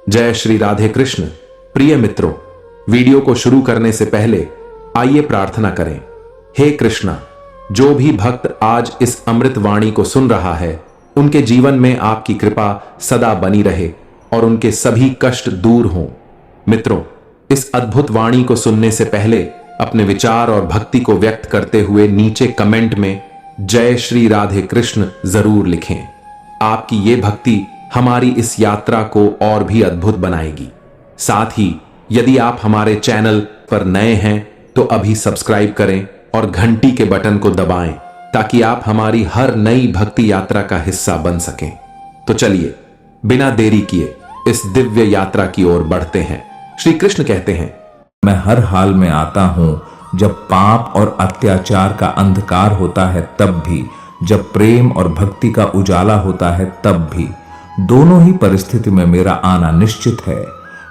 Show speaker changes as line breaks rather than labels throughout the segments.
जय श्री राधे कृष्ण। प्रिय मित्रों, वीडियो को शुरू करने से पहले आइए प्रार्थना करें। हे कृष्णा, जो भी भक्त आज इस अमृत वाणी को सुन रहा है, उनके जीवन में आपकी कृपा सदा बनी रहे और उनके सभी कष्ट दूर हों। मित्रों, इस अद्भुत वाणी को सुनने से पहले अपने विचार और भक्ति को व्यक्त करते हुए नीचे कमेंट में जय श्री राधे कृष्ण जरूर लिखें। आपकी ये भक्ति हमारी इस यात्रा को और भी अद्भुत बनाएगी। साथ ही यदि आप हमारे चैनल पर नए हैं तो अभी सब्सक्राइब करें और घंटी के बटन को दबाएं ताकि आप हमारी हर नई भक्ति यात्रा का हिस्सा बन सकें। तो चलिए बिना देरी किए इस दिव्य यात्रा की ओर बढ़ते हैं। श्री कृष्ण कहते हैं,
मैं हर हाल में आता हूं, जब पाप और अत्याचार का अंधकार होता है तब भी, जब प्रेम और भक्ति का उजाला होता है तब भी। दोनों ही परिस्थिति में मेरा आना निश्चित है।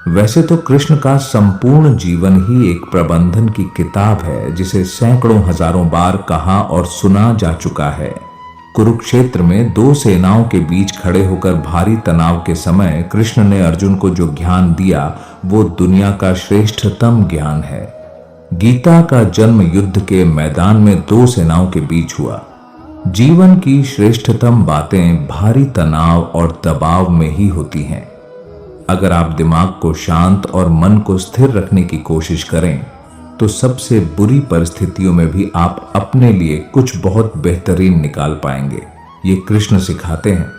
वैसे तो कृष्ण का संपूर्ण जीवन ही एक प्रबंधन की किताब है, जिसे सैकड़ों हजारों बार कहा और सुना जा चुका है। कुरुक्षेत्र में दो सेनाओं के बीच खड़े होकर भारी तनाव के समय कृष्ण ने अर्जुन को जो ज्ञान दिया वो दुनिया का श्रेष्ठतम ज्ञान है। गीता का जन्म युद्ध के मैदान में दो सेनाओं के बीच हुआ। जीवन की श्रेष्ठतम बातें भारी तनाव और दबाव में ही होती हैं। अगर आप दिमाग को शांत और मन को स्थिर रखने की कोशिश करें तो सबसे बुरी परिस्थितियों में भी आप अपने लिए कुछ बहुत बेहतरीन निकाल पाएंगे। ये कृष्ण सिखाते हैं।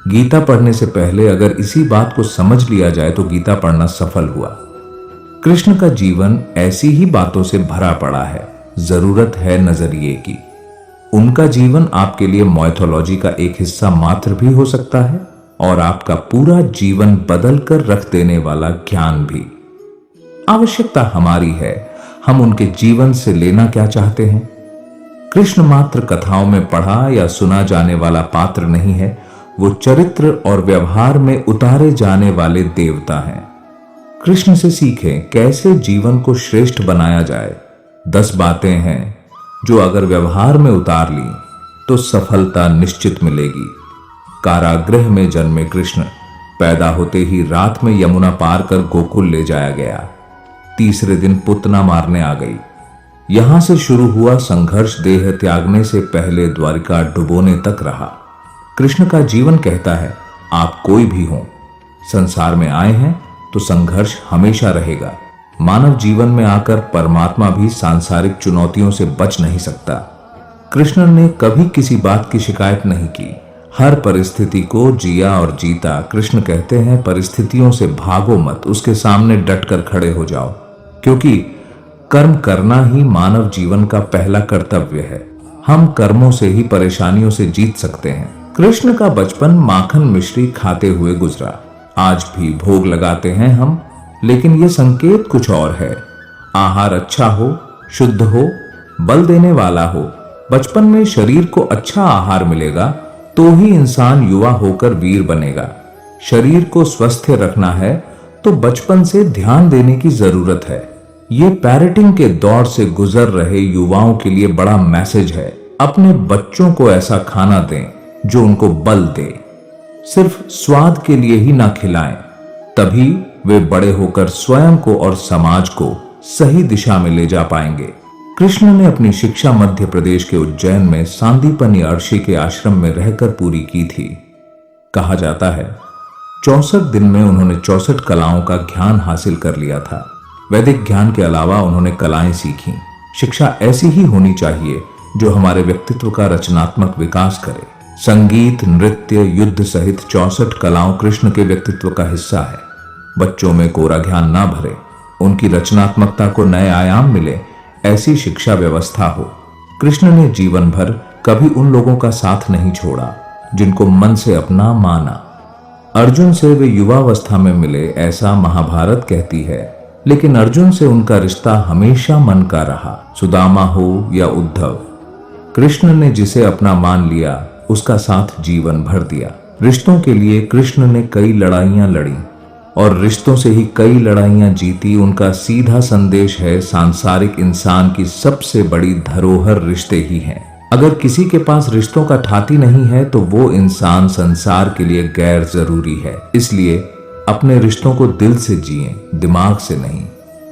गीता पढ़ने से पहले अगर इसी बात को समझ लिया जाए तो गीता पढ़ना सफल हुआ। कृष्ण का जीवन ऐसी ही बातों से भरा पड़ा है। जरूरत है नजरिए की। उनका जीवन आपके लिए माइथोलॉजी का एक हिस्सा मात्र भी हो सकता है और आपका पूरा जीवन बदल कर रख देने वाला ज्ञान भी। आवश्यकता हमारी है, हम उनके जीवन से लेना क्या चाहते हैं। कृष्ण मात्र कथाओं में पढ़ा या सुना जाने वाला पात्र नहीं है, वो चरित्र और व्यवहार में उतारे जाने वाले देवता हैं। कृष्ण से सीखें कैसे जीवन को श्रेष्ठ बनाया जाए। 10 बातें हैं जो अगर व्यवहार में उतार ली तो सफलता निश्चित मिलेगी। कारागृह में जन्मे कृष्ण पैदा होते ही रात में यमुना पार कर गोकुल ले जाया गया। तीसरे दिन पुतना मारने आ गई। यहां से शुरू हुआ संघर्ष देह त्यागने से पहले द्वारिका डुबोने तक रहा। कृष्ण का जीवन कहता है, आप कोई भी हो, संसार में आए हैं तो संघर्ष हमेशा रहेगा। मानव जीवन में आकर परमात्मा भी सांसारिक चुनौतियों से बच नहीं सकता। कृष्ण ने कभी किसी बात की शिकायत नहीं की। हर परिस्थिति को जिया और जीता। कृष्ण कहते हैं, परिस्थितियों से भागो मत, उसके सामने डटकर खड़े हो जाओ, क्योंकि कर्म करना ही मानव जीवन का पहला कर्तव्य है। हम कर्मों से ही परेशानियों से जीत सकते हैं। कृष्ण का बचपन माखन मिश्री खाते हुए गुजरा। आज भी भोग लगाते हैं हम, लेकिन यह संकेत कुछ और है। आहार अच्छा हो, शुद्ध हो, बल देने वाला हो। बचपन में शरीर को अच्छा आहार मिलेगा तो ही इंसान युवा होकर वीर बनेगा। शरीर को स्वस्थ रखना है तो बचपन से ध्यान देने की जरूरत है। ये पेरेंटिंग के दौर से गुजर रहे युवाओं के लिए बड़ा मैसेज है। अपने बच्चों को ऐसा खाना दें जो उनको बल दे। सिर्फ स्वाद के लिए ही ना खिलाएं, तभी वे बड़े होकर स्वयं को और समाज को सही दिशा में ले जा पाएंगे। कृष्ण ने अपनी शिक्षा मध्य प्रदेश के उज्जैन में सांदीपनि अर्षि के आश्रम में रहकर पूरी की थी। कहा जाता है 64 दिन में उन्होंने 64 कलाओं का ज्ञान हासिल कर लिया था। वैदिक ज्ञान के अलावा उन्होंने कलाएं सीखी। शिक्षा ऐसी ही होनी चाहिए जो हमारे व्यक्तित्व का रचनात्मक विकास करे। संगीत, नृत्य, युद्ध सहित 64 कलाओं कृष्ण के व्यक्तित्व का हिस्सा है। बच्चों में कोरा ज्ञान ना भरे, उनकी रचनात्मकता को नए आयाम मिले, ऐसी शिक्षा व्यवस्था हो। कृष्ण ने जीवन भर कभी उन लोगों का साथ नहीं छोड़ा जिनको मन से अपना माना। अर्जुन से वे युवावस्था में मिले, ऐसा महाभारत कहती है, लेकिन अर्जुन से उनका रिश्ता हमेशा मन का रहा। सुदामा हो या उद्धव, कृष्ण ने जिसे अपना मान लिया उसका साथ जीवन भर दिया। रिश्तों के लिए कृष्ण ने कई लड़ाइयां लड़ी और रिश्तों से ही कई लड़ाइयां जीती। उनका सीधा संदेश है, सांसारिक इंसान की सबसे बड़ी धरोहर रिश्ते ही हैं। अगर किसी के पास रिश्तों का ठाती नहीं है तो वो इंसान संसार के लिए गैर जरूरी है। इसलिए अपने रिश्तों को दिल से जिएं, दिमाग से नहीं।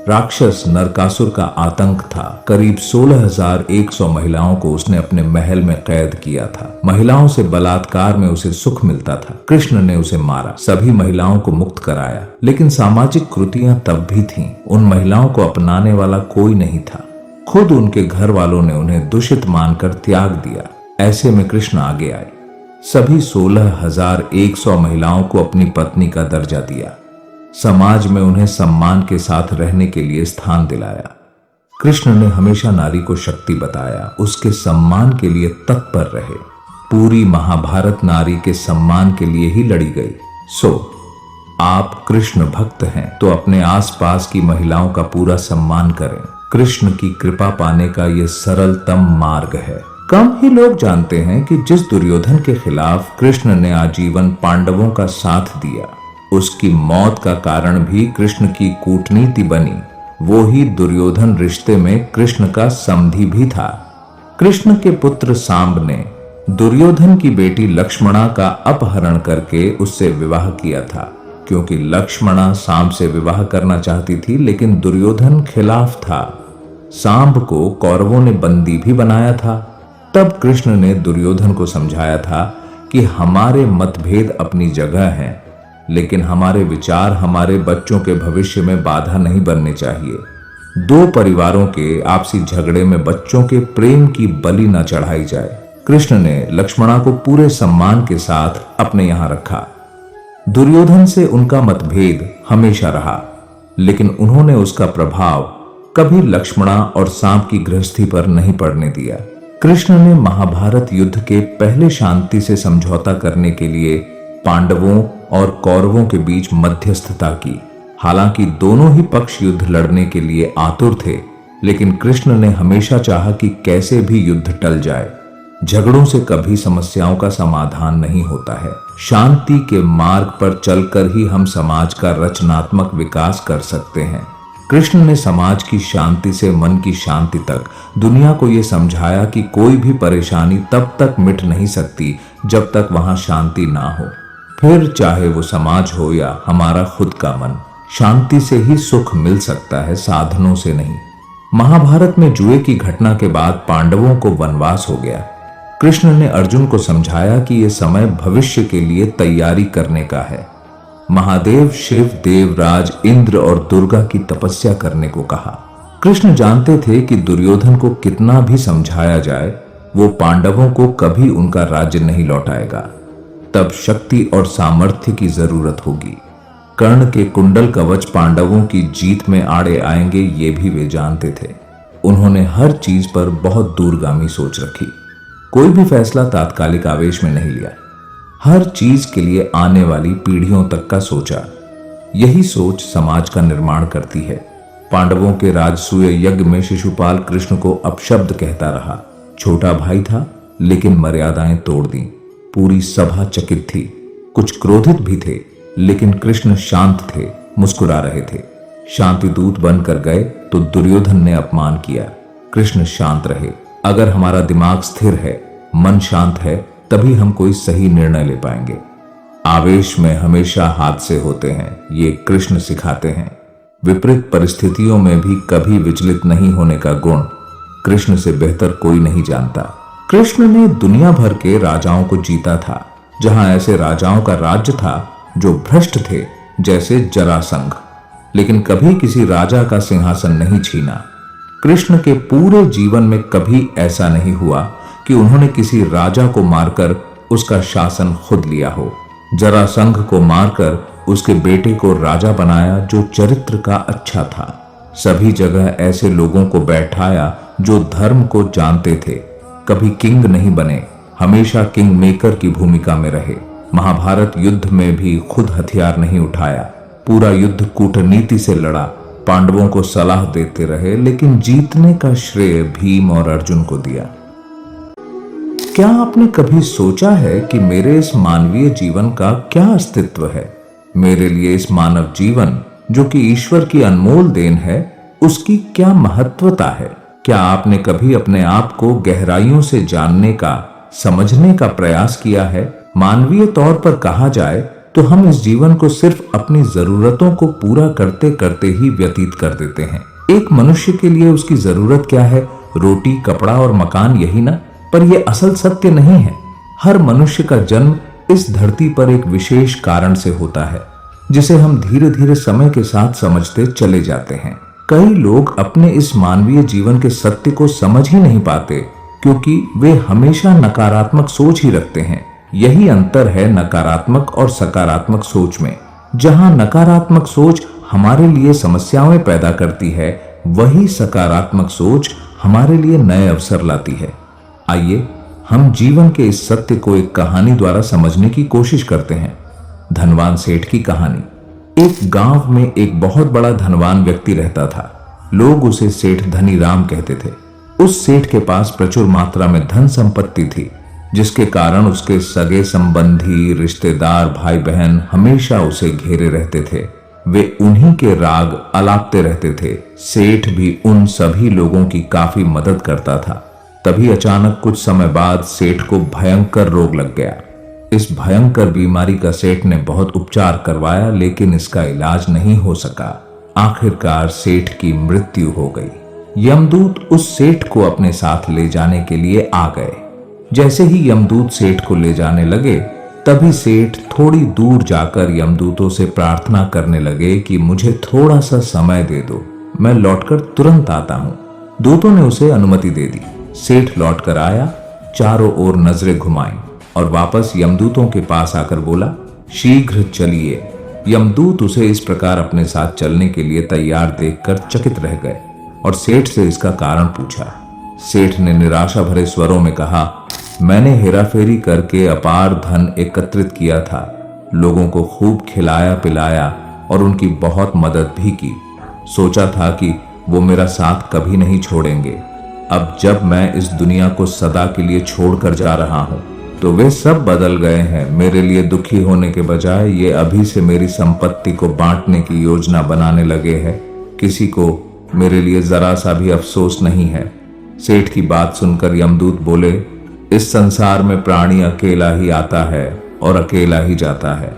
राक्षस नरकासुर का आतंक था। करीब 16,100 महिलाओं को उसने अपने महल में कैद किया था। महिलाओं से बलात्कार में उसे सुख मिलता था। कृष्ण ने उसे मारा, सभी महिलाओं को मुक्त कराया, लेकिन सामाजिक कृतियां तब भी थीं। उन महिलाओं को अपनाने वाला कोई नहीं था। खुद उनके घर वालों ने उन्हें दूषित मानकर त्याग दिया। ऐसे में कृष्ण आगे आए, सभी 16,100 महिलाओं को अपनी पत्नी का दर्जा दिया, समाज में उन्हें सम्मान के साथ रहने के लिए स्थान दिलाया। कृष्ण ने हमेशा नारी को शक्ति बताया, उसके सम्मान के लिए तत्पर रहे। पूरी महाभारत नारी के सम्मान के लिए ही लड़ी गई। सो आप कृष्ण भक्त हैं तो अपने आसपास की महिलाओं का पूरा सम्मान करें। कृष्ण की कृपा पाने का यह सरलतम मार्ग है। कम ही लोग जानते हैं कि जिस दुर्योधन के खिलाफ कृष्ण ने आजीवन पांडवों का साथ दिया, उसकी मौत का कारण भी कृष्ण की कूटनीति बनी। वो ही दुर्योधन रिश्ते में कृष्ण का समधी भी था। कृष्ण के पुत्र सांब ने दुर्योधन की बेटी लक्ष्मणा का अपहरण करके उससे विवाह किया था, क्योंकि लक्ष्मणा सांब से विवाह करना चाहती थी, लेकिन दुर्योधन खिलाफ था। सांब को कौरवों ने बंदी भी बनाया था। तब कृष्ण ने दुर्योधन को समझाया था कि हमारे मतभेद अपनी जगह हैं, लेकिन हमारे विचार हमारे बच्चों के भविष्य में बाधा नहीं बनने चाहिए। दो परिवारों के आपसी झगड़े में बच्चों के प्रेम की बलि न चढ़ाई जाए। कृष्ण ने लक्ष्मणा को पूरे सम्मान के साथ अपने यहां रखा। दुर्योधन से उनका मतभेद हमेशा रहा, लेकिन उन्होंने उसका प्रभाव कभी लक्ष्मणा और सांप की गृहस्थी पर नहीं पड़ने दिया। कृष्ण ने महाभारत युद्ध के पहले शांति से समझौता करने के लिए पांडवों और कौरवों के बीच मध्यस्थता की। हालांकि दोनों ही पक्ष युद्ध लड़ने के लिए आतुर थे, लेकिन कृष्ण ने हमेशा चाहा कि कैसे भी युद्ध टल जाए। झगड़ों से कभी समस्याओं का समाधान नहीं होता है। शांति के मार्ग पर चलकर ही हम समाज का रचनात्मक विकास कर सकते हैं। कृष्ण ने समाज की शांति से मन की शांति तक दुनिया को यह समझाया कि कोई भी परेशानी तब तक मिट नहीं सकती जब तक वहां शांति ना हो। फिर चाहे वो समाज हो या हमारा खुद का मन, शांति से ही सुख मिल सकता है, साधनों से नहीं। महाभारत में जुए की घटना के बाद पांडवों को वनवास हो गया। कृष्ण ने अर्जुन को समझाया कि यह समय भविष्य के लिए तैयारी करने का है। महादेव शिव, देवराज इंद्र और दुर्गा की तपस्या करने को कहा। कृष्ण जानते थे कि दुर्योधन को कितना भी समझाया जाए, वो पांडवों को कभी उनका राज्य नहीं लौटाएगा। तब शक्ति और सामर्थ्य की जरूरत होगी। कर्ण के कुंडल कवच पांडवों की जीत में आड़े आएंगे, ये भी वे जानते थे। उन्होंने हर चीज पर बहुत दूरगामी सोच रखी। कोई भी फैसला तात्कालिक आवेश में नहीं लिया। हर चीज के लिए आने वाली पीढ़ियों तक का सोचा। यही सोच समाज का निर्माण करती है। पांडवों के राजसूय यज्ञ में शिशुपाल कृष्ण को अपशब्द कहता रहा। छोटा भाई था, लेकिन मर्यादाएं तोड़ दी। पूरी सभा चकित थी। कुछ क्रोधित भी थे, लेकिन कृष्ण शांत थे, मुस्कुरा रहे थे। शांति दूत बनकर गए तो दुर्योधन ने अपमान किया। कृष्ण शांत रहे। अगर हमारा दिमाग स्थिर है, मन शांत है, तभी हम कोई सही निर्णय ले पाएंगे। आवेश में हमेशा हादसे होते हैं, ये कृष्ण सिखाते हैं। विपरीत परिस्थितियों में भी कभी विचलित नहीं होने का गुण कृष्ण से बेहतर कोई नहीं जानता। कृष्ण ने दुनिया भर के राजाओं को जीता था। जहां ऐसे राजाओं का राज्य था जो भ्रष्ट थे, जैसे जरासंध, लेकिन कभी किसी राजा का सिंहासन नहीं छीना। कृष्ण के पूरे जीवन में कभी ऐसा नहीं हुआ कि उन्होंने किसी राजा को मारकर उसका शासन खुद लिया हो। जरासंध को मारकर उसके बेटे को राजा बनाया जो चरित्र का अच्छा था। सभी जगह ऐसे लोगों को बैठाया जो धर्म को जानते थे। कभी किंग नहीं बने, हमेशा किंग मेकर की भूमिका में रहे। महाभारत युद्ध में भी खुद हथियार नहीं उठाया। पूरा युद्ध कूटनीति से लड़ा। पांडवों को सलाह देते रहे, लेकिन जीतने का श्रेय भीम और अर्जुन को दिया। क्या आपने कभी सोचा है कि मेरे इस मानवीय जीवन का क्या अस्तित्व है? मेरे लिए इस मानव जीवन, जो कि ईश्वर की अनमोल देन है, उसकी क्या महत्वता है? क्या आपने कभी अपने आप को गहराइयों से जानने का, समझने का प्रयास किया है? मानवीय तौर पर कहा जाए तो हम इस जीवन को सिर्फ अपनी जरूरतों को पूरा करते करते ही व्यतीत कर देते हैं। एक मनुष्य के लिए उसकी जरूरत क्या है? रोटी, कपड़ा और मकान, यही ना? पर यह असल सत्य नहीं है। हर मनुष्य का जन्म इस धरती पर एक विशेष कारण से होता है, जिसे हम धीरे धीरे समय के साथ समझते चले जाते हैं। कई लोग अपने इस मानवीय जीवन के सत्य को समझ ही नहीं पाते, क्योंकि वे हमेशा नकारात्मक सोच ही रखते हैं। यही अंतर है नकारात्मक और सकारात्मक सोच में। जहां नकारात्मक सोच हमारे लिए समस्याएं पैदा करती है, वही सकारात्मक सोच हमारे लिए नए अवसर लाती है। आइए हम जीवन के इस सत्य को एक कहानी द्वारा समझने की कोशिश करते हैं। धनवान सेठ की कहानी। एक गांव में एक बहुत बड़ा धनवान व्यक्ति रहता था। लोग उसे सेठ धनी राम कहते थे। उस सेठ के पास प्रचुर मात्रा में धन संपत्ति थी, जिसके कारण उसके सगे संबंधी, रिश्तेदार, भाई बहन हमेशा उसे घेरे रहते थे। वे उन्हीं के राग अलापते रहते थे। सेठ भी उन सभी लोगों की काफी मदद करता था। तभी अचानक कुछ समय बाद सेठ को भयंकर रोग लग गया। इस भयंकर बीमारी का सेठ ने बहुत उपचार करवाया, लेकिन इसका इलाज नहीं हो सका। आखिरकार सेठ की मृत्यु हो गई। यमदूत उस सेठ को अपने साथ ले जाने के लिए आ गए। जैसे ही यमदूत सेठ को ले जाने लगे, तभी सेठ थोड़ी दूर जाकर यमदूतों से प्रार्थना करने लगे कि मुझे थोड़ा सा समय दे दो, मैं लौटकर तुरंत आता हूं। दूतों ने उसे अनुमति दे दी। सेठ लौटकर आया, चारों ओर नजरें घुमाई और वापस यमदूतों के पास आकर बोला, शीघ्र चलिए। यमदूत उसे इस प्रकार अपने साथ चलने के लिए तैयार देखकर चकित रह गए और सेठ से इसका कारण पूछा। सेठ ने निराशा भरे स्वरों में कहा, मैंने हेराफेरी करके अपार धन एकत्रित किया था, लोगों को खूब खिलाया पिलाया और उनकी बहुत मदद भी की। सोचा था कि वो मेरा साथ कभी नहीं छोड़ेंगे। अब जब मैं इस दुनिया को सदा के लिए छोड़कर जा रहा हूं, तो वे सब बदल गए हैं। मेरे लिए दुखी होने के बजाय ये अभी से मेरी संपत्ति को बांटने की योजना बनाने लगे हैं। किसी को मेरे लिए जरा सा भी अफसोस नहीं है। सेठ की बात सुनकर यमदूत बोले, इस संसार में प्राणी अकेला ही आता है और अकेला ही जाता है।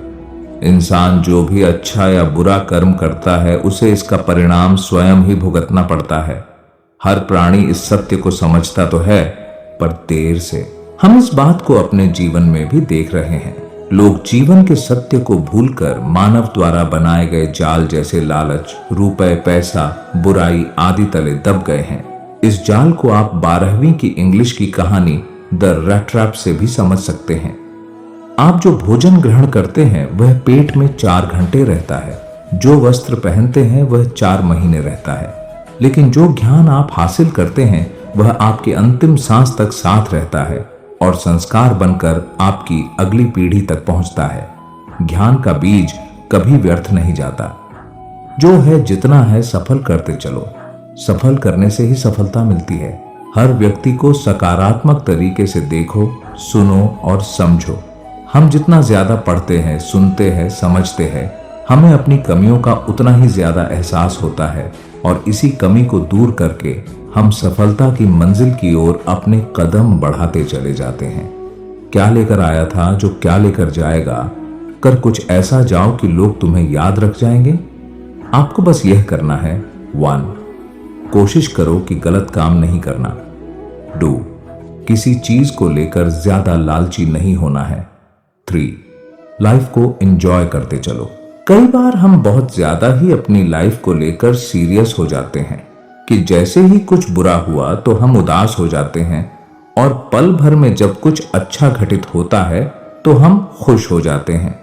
इंसान जो भी अच्छा या बुरा कर्म करता है, उसे इसका परिणाम स्वयं ही भुगतना पड़ता है। हर प्राणी इस सत्य को समझता तो है, पर देर से। हम इस बात को अपने जीवन में भी देख रहे हैं। लोग जीवन के सत्य को भूलकर मानव द्वारा बनाए गए जाल जैसे लालच, रुपए, पैसा, बुराई आदि तले दब गए हैं। इस जाल को आप 12वीं की इंग्लिश की कहानी द रैट ट्रैप से भी समझ सकते हैं। आप जो भोजन ग्रहण करते हैं वह पेट में 4 घंटे रहता है। जो वस्त्र पहनते हैं वह 4 महीने रहता है। लेकिन जो ज्ञान आप हासिल करते हैं वह आपके अंतिम सांस तक साथ रहता है और संस्कार बनकर आपकी अगली पीढ़ी तक पहुंचता है। ज्ञान का बीज कभी व्यर्थ नहीं जाता। जो है जितना है सफल करते चलो। सफल करने से ही सफलता मिलती है। हर व्यक्ति को सकारात्मक तरीके से देखो, सुनो और समझो। हम जितना ज्यादा पढ़ते हैं, सुनते हैं, समझते हैं, हमें अपनी कमियों का उतना ही ज्यादा एहसास होता है और इसी कमी को दूर करके हम सफलता की मंजिल की ओर अपने कदम बढ़ाते चले जाते हैं। क्या लेकर आया था जो क्या लेकर जाएगा, कर कुछ ऐसा जाओ कि लोग तुम्हें याद रख जाएंगे। आपको बस यह करना है। 1. कोशिश करो कि गलत काम नहीं करना। 2. किसी चीज को लेकर ज्यादा लालची नहीं होना है। 3. लाइफ को एंजॉय करते चलो। कई बार हम बहुत ज्यादा ही अपनी लाइफ को लेकर सीरियस हो जाते हैं कि जैसे ही कुछ बुरा हुआ तो हम उदास हो जाते हैं और पल भर में जब कुछ अच्छा घटित होता है तो हम खुश हो जाते हैं।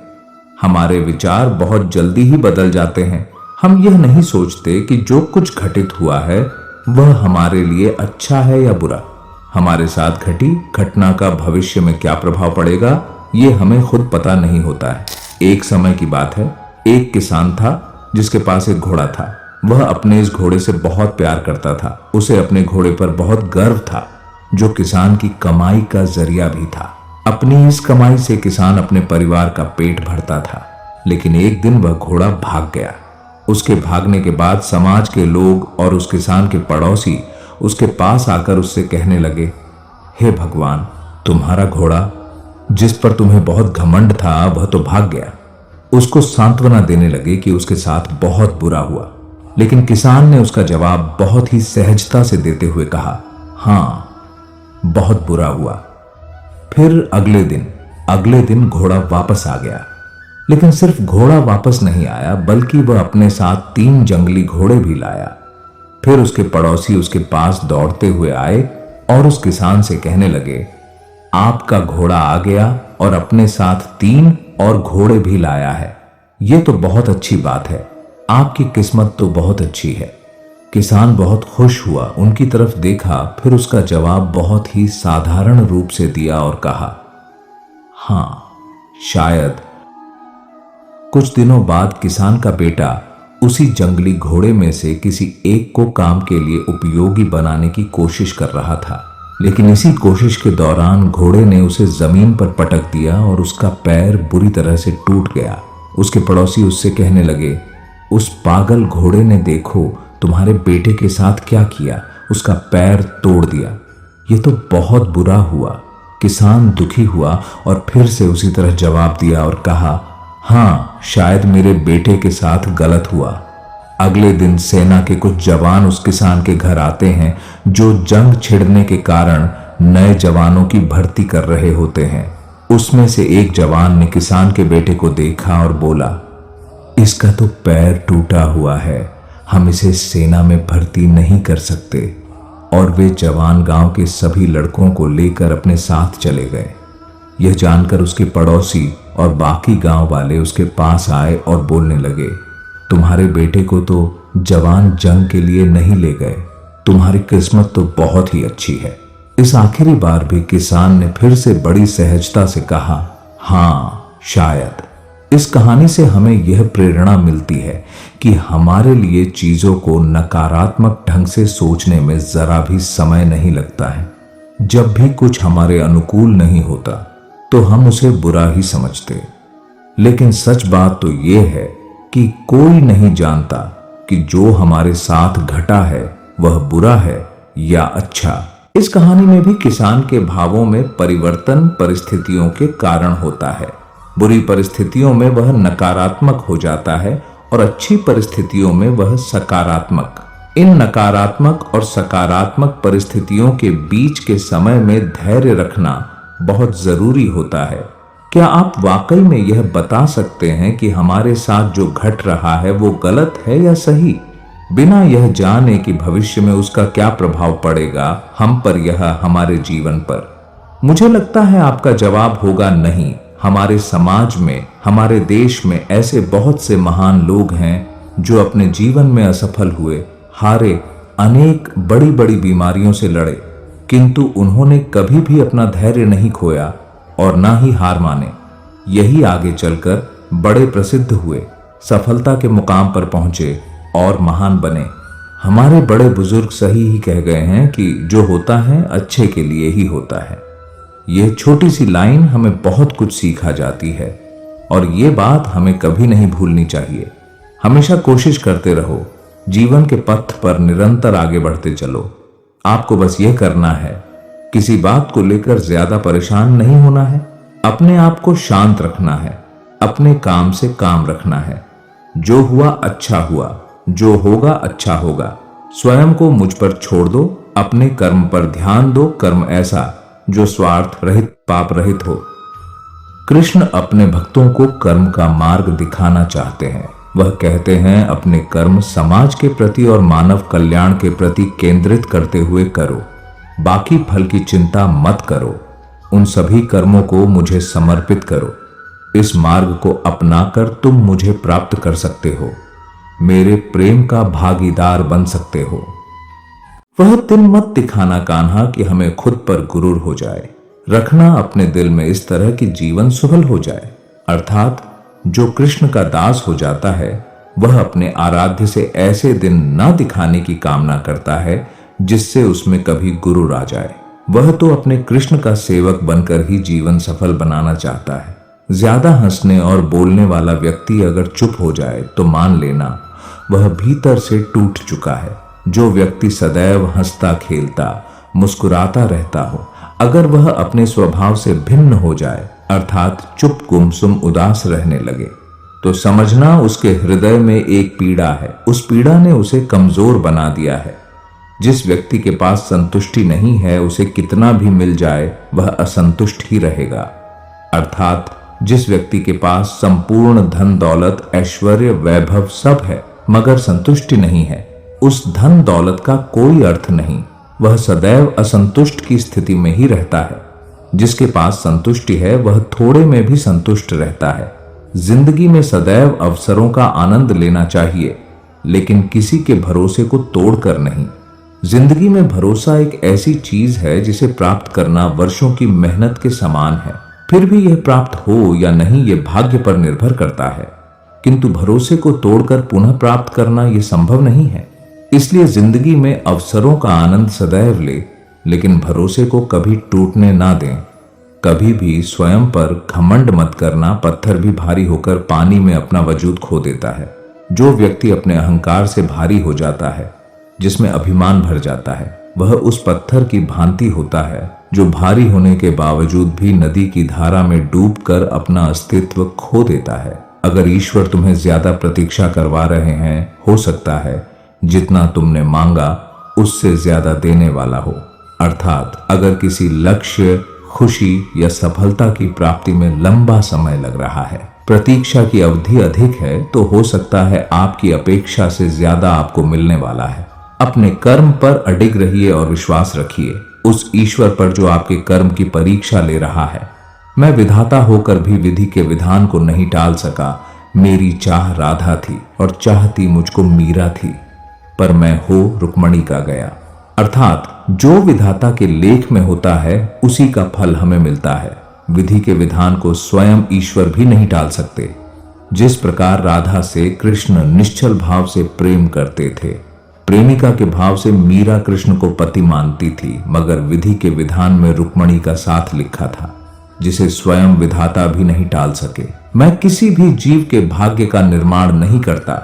हमारे विचार बहुत जल्दी ही बदल जाते हैं। हम यह नहीं सोचते कि जो कुछ घटित हुआ है वह हमारे लिए अच्छा है या बुरा। हमारे साथ घटी घटना का भविष्य में क्या प्रभाव पड़ेगा ये हमें खुद पता नहीं होता है। एक समय की बात है, एक किसान था जिसके पास एक घोड़ा था। वह अपने इस घोड़े से बहुत प्यार करता था। उसे अपने घोड़े पर बहुत गर्व था, जो किसान की कमाई का जरिया भी था। अपनी इस कमाई से किसान अपने परिवार का पेट भरता था। लेकिन एक दिन वह घोड़ा भाग गया। उसके भागने के बाद समाज के लोग और उस किसान के पड़ोसी उसके पास आकर उससे कहने लगे, हे भगवान, तुम्हारा घोड़ा जिस पर तुम्हें बहुत घमंड था वह तो भाग गया। उसको सांत्वना देने लगे कि उसके साथ बहुत बुरा हुआ। लेकिन किसान ने उसका जवाब बहुत ही सहजता से देते हुए कहा, हाँ, बहुत बुरा हुआ। फिर अगले दिन घोड़ा वापस आ गया। लेकिन सिर्फ घोड़ा वापस नहीं आया, बल्कि वह अपने साथ 3 जंगली घोड़े भी लाया। फिर उसके पड़ोसी उसके पास दौड़ते हुए आए और उस किसान से कहने लगे, आपका घोड़ा आ गया और अपने साथ 3 और घोड़े भी लाया है। यह तो बहुत अच्छी बात है, आपकी किस्मत तो बहुत अच्छी है। किसान बहुत खुश हुआ, उनकी तरफ देखा, फिर उसका जवाब बहुत ही साधारण रूप से दिया और कहा, हाँ, शायद। कुछ दिनों बाद किसान का बेटा उसी जंगली घोड़े में से किसी एक को काम के लिए उपयोगी बनाने की कोशिश कर रहा था। लेकिन इसी कोशिश के दौरान घोड़े ने उसे जमीन पर पटक दिया और उसका पैर बुरी तरह से टूट गया। उसके पड़ोसी उससे कहने लगे, उस पागल घोड़े ने देखो तुम्हारे बेटे के साथ क्या किया, उसका पैर तोड़ दिया। ये तो बहुत बुरा हुआ। किसान दुखी हुआ और फिर से उसी तरह जवाब दिया और कहा, हाँ, शायद मेरे बेटे के साथ गलत हुआ। अगले दिन सेना के कुछ जवान उस किसान के घर आते हैं जो जंग छिड़ने के कारण नए जवानों की भर्ती कर रहे होते हैं। उसमें से एक जवान ने किसान के बेटे को देखा और बोला, इसका तो पैर टूटा हुआ है, हम इसे सेना में भर्ती नहीं कर सकते। और वे जवान गांव के सभी लड़कों को लेकर अपने साथ चले गए। यह जानकर उसके पड़ोसी और बाकी गांव वाले उसके पास आए और बोलने लगे, तुम्हारे बेटे को तो जवान जंग के लिए नहीं ले गए, तुम्हारी किस्मत तो बहुत ही अच्छी है। इस आखिरी बार भी किसान ने फिर से बड़ी सहजता से कहा, हाँ, शायद। इस कहानी से हमें यह प्रेरणा मिलती है कि हमारे लिए चीजों को नकारात्मक ढंग से सोचने में जरा भी समय नहीं लगता है। जब भी कुछ हमारे अनुकूल नहीं होता तो हम उसे बुरा ही समझते। लेकिन सच बात तो यह है कि कोई नहीं जानता कि जो हमारे साथ घटा है वह बुरा है या अच्छा। इस कहानी में भी किसान के भावों में परिवर्तन परिस्थितियों के कारण होता है। बुरी परिस्थितियों में वह नकारात्मक हो जाता है और अच्छी परिस्थितियों में वह सकारात्मक। इन नकारात्मक और सकारात्मक परिस्थितियों के बीच के समय में धैर्य रखना बहुत जरूरी होता है। क्या आप वाकई में यह बता सकते हैं कि हमारे साथ जो घट रहा है वो गलत है या सही, बिना यह जाने कि भविष्य में उसका क्या प्रभाव पड़ेगा हम पर या हमारे जीवन पर? मुझे लगता है आपका जवाब होगा नहीं। हमारे समाज में, हमारे देश में ऐसे बहुत से महान लोग हैं जो अपने जीवन में असफल हुए, हारे, अनेक बड़ी बड़ी बीमारियों से लड़े, किंतु उन्होंने कभी भी अपना धैर्य नहीं खोया और ना ही हार माने। यही आगे चलकर बड़े प्रसिद्ध हुए, सफलता के मुकाम पर पहुंचे और महान बने। हमारे बड़े बुजुर्ग सही ही कह गए हैं कि जो होता है अच्छे के लिए ही होता है। यह छोटी सी लाइन हमें बहुत कुछ सिखा जाती है और ये बात हमें कभी नहीं भूलनी चाहिए। हमेशा कोशिश करते रहो, जीवन के पथ पर निरंतर आगे बढ़ते चलो। आपको बस यह करना है, किसी बात को लेकर ज्यादा परेशान नहीं होना है, अपने आप को शांत रखना है, अपने काम से काम रखना है। जो हुआ अच्छा हुआ, जो होगा अच्छा होगा। स्वयं को मुझ पर छोड़ दो, अपने कर्म पर ध्यान दो, कर्म ऐसा जो स्वार्थ रहित, पाप रहित हो। कृष्ण अपने भक्तों को कर्म का मार्ग दिखाना चाहते हैं। वह कहते हैं, अपने कर्म समाज के प्रति और मानव कल्याण के प्रति केंद्रित करते हुए करो, बाकी फल की चिंता मत करो। उन सभी कर्मों को मुझे समर्पित करो। इस मार्ग को अपनाकर तुम मुझे प्राप्त कर सकते हो, मेरे प्रेम का भागीदार बन सकते हो। वह दिन मत दिखाना कान्हा कि हमें खुद पर गुरूर हो जाए। रखना अपने दिल में इस तरह कि जीवन सुफल हो जाए। अर्थात जो कृष्ण का दास हो जाता है वह अपने आराध्य से ऐसे दिन ना दिखाने की कामना करता है जिससे उसमें कभी गुरूर आ जाए। वह तो अपने कृष्ण का सेवक बनकर ही जीवन सफल बनाना चाहता है। ज्यादा हंसने और बोलने वाला व्यक्ति अगर चुप हो जाए तो मान लेना वह भीतर से टूट चुका है। जो व्यक्ति सदैव हंसता खेलता मुस्कुराता रहता हो, अगर वह अपने स्वभाव से भिन्न हो जाए, अर्थात चुप गुमसुम उदास रहने लगे, तो समझना उसके हृदय में एक पीड़ा है। उस पीड़ा ने उसे कमजोर बना दिया है। जिस व्यक्ति के पास संतुष्टि नहीं है, उसे कितना भी मिल जाए वह असंतुष्ट ही रहेगा। अर्थात जिस व्यक्ति के पास संपूर्ण धन दौलत ऐश्वर्य वैभव सब है मगर संतुष्टि नहीं है, उस धन दौलत का कोई अर्थ नहीं। वह सदैव असंतुष्ट की स्थिति में ही रहता है। जिसके पास संतुष्टि है वह थोड़े में भी संतुष्ट रहता है। जिंदगी में सदैव अवसरों का आनंद लेना चाहिए, लेकिन किसी के भरोसे को तोड़कर नहीं। जिंदगी में भरोसा एक ऐसी चीज है जिसे प्राप्त करना वर्षों की मेहनत के समान है। फिर भी यह प्राप्त हो या नहीं यह भाग्य पर निर्भर करता है, किंतु भरोसे को तोड़कर पुनः प्राप्त करना यह संभव नहीं है। इसलिए जिंदगी में अवसरों का आनंद सदैव ले, लेकिन भरोसे को कभी टूटने ना दें। कभी भी स्वयं पर घमंड मत करना। पत्थर भी भारी होकर पानी में अपना वजूद खो देता है। जो व्यक्ति अपने अहंकार से भारी हो जाता है, जिसमें अभिमान भर जाता है, वह उस पत्थर की भांति होता है जो भारी होने के बावजूद भी नदी की धारा में डूबकर अपना अस्तित्व खो देता है। अगर ईश्वर तुम्हें ज्यादा प्रतीक्षा करवा रहे हैं, हो सकता है जितना तुमने मांगा उससे ज्यादा देने वाला हो। अर्थात अगर किसी लक्ष्य, खुशी या सफलता की प्राप्ति में लंबा समय लग रहा है, प्रतीक्षा की अवधि अधिक है, तो हो सकता है आपकी अपेक्षा से ज्यादा आपको मिलने वाला है। अपने कर्म पर अडिग रहिए और विश्वास रखिए उस ईश्वर पर जो आपके कर्म की परीक्षा ले रहा है। मैं विधाता होकर भी विधि के विधान को नहीं टाल सका। मेरी चाह राधा थी और चाहती मुझको मीरा थी, पर मैं हो रुक्मणी का गया। अर्थात जो विधाता के लेख में होता है उसी का फल हमें मिलता है। विधि के विधान को स्वयं ईश्वर भी नहीं टाल सकते। जिस प्रकार राधा से कृष्ण निश्चल भाव से प्रेम करते थे, प्रेमिका के भाव से मीरा कृष्ण को पति मानती थी, मगर विधि के विधान में रुक्मणी का साथ लिखा था, जिसे स्वयं विधाता भी नहीं टाल सके। मैं किसी भी जीव के भाग्य का निर्माण नहीं करता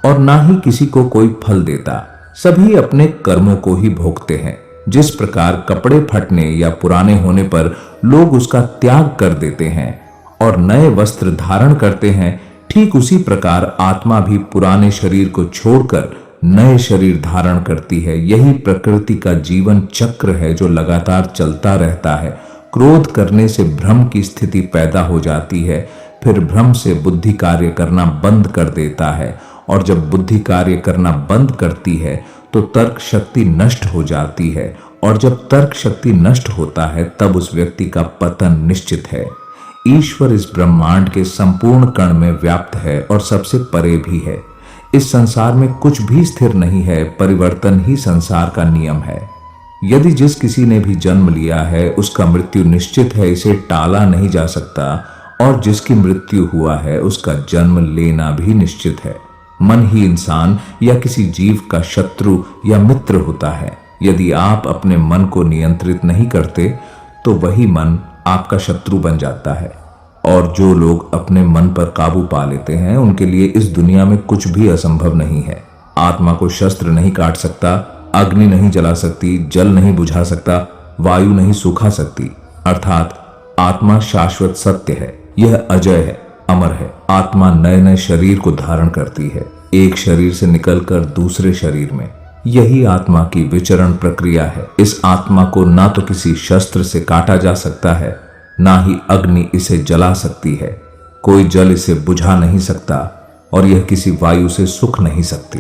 और ना ही किसी को कोई फल देता। सभी अपने कर्मों को ही भोगते हैं। जिस प्रकार कपड़े फटने या पुराने होने पर लोग उसका त्याग कर देते हैं और नए वस्त्र धारण करते हैं, ठीक उसी प्रकार आत्मा भी पुराने शरीर को छोड़कर नए शरीर धारण करती है। यही प्रकृति का जीवन चक्र है जो लगातार चलता रहता है। क्रोध करने से भ्रम की स्थिति पैदा हो जाती है, फिर भ्रम से बुद्धि कार्य करना बंद कर देता है, और जब बुद्धि कार्य करना बंद करती है तो तर्क शक्ति नष्ट हो जाती है, और जब तर्क शक्ति नष्ट होता है तब उस व्यक्ति का पतन निश्चित है। ईश्वर इस ब्रह्मांड के संपूर्ण कण में व्याप्त है और सबसे परे भी है। इस संसार में कुछ भी स्थिर नहीं है, परिवर्तन ही संसार का नियम है। यदि जिस किसी ने भी जन्म लिया है उसका मृत्यु निश्चित है, इसे टाला नहीं जा सकता, और जिसकी मृत्यु हुआ है उसका जन्म लेना भी निश्चित है। मन ही इंसान या किसी जीव का शत्रु या मित्र होता है। यदि आप अपने मन को नियंत्रित नहीं करते तो वही मन आपका शत्रु बन जाता है, और जो लोग अपने मन पर काबू पा लेते हैं उनके लिए इस दुनिया में कुछ भी असंभव नहीं है। आत्मा को शस्त्र नहीं काट सकता, अग्नि नहीं जला सकती, जल नहीं बुझा सकता, वायु नहीं सुखा सकती। अर्थात आत्मा शाश्वत सत्य है, यह अजय है, अमर है। आत्मा नए नए शरीर को धारण करती है, एक शरीर से निकलकर दूसरे शरीर में। यही आत्मा की विचरण प्रक्रिया है। इस आत्मा को ना तो किसी शस्त्र से काटा जा सकता है, ना ही अग्नि इसे जला सकती है। कोई जल इसे बुझा नहीं सकता और यह किसी वायु से सुख नहीं सकती।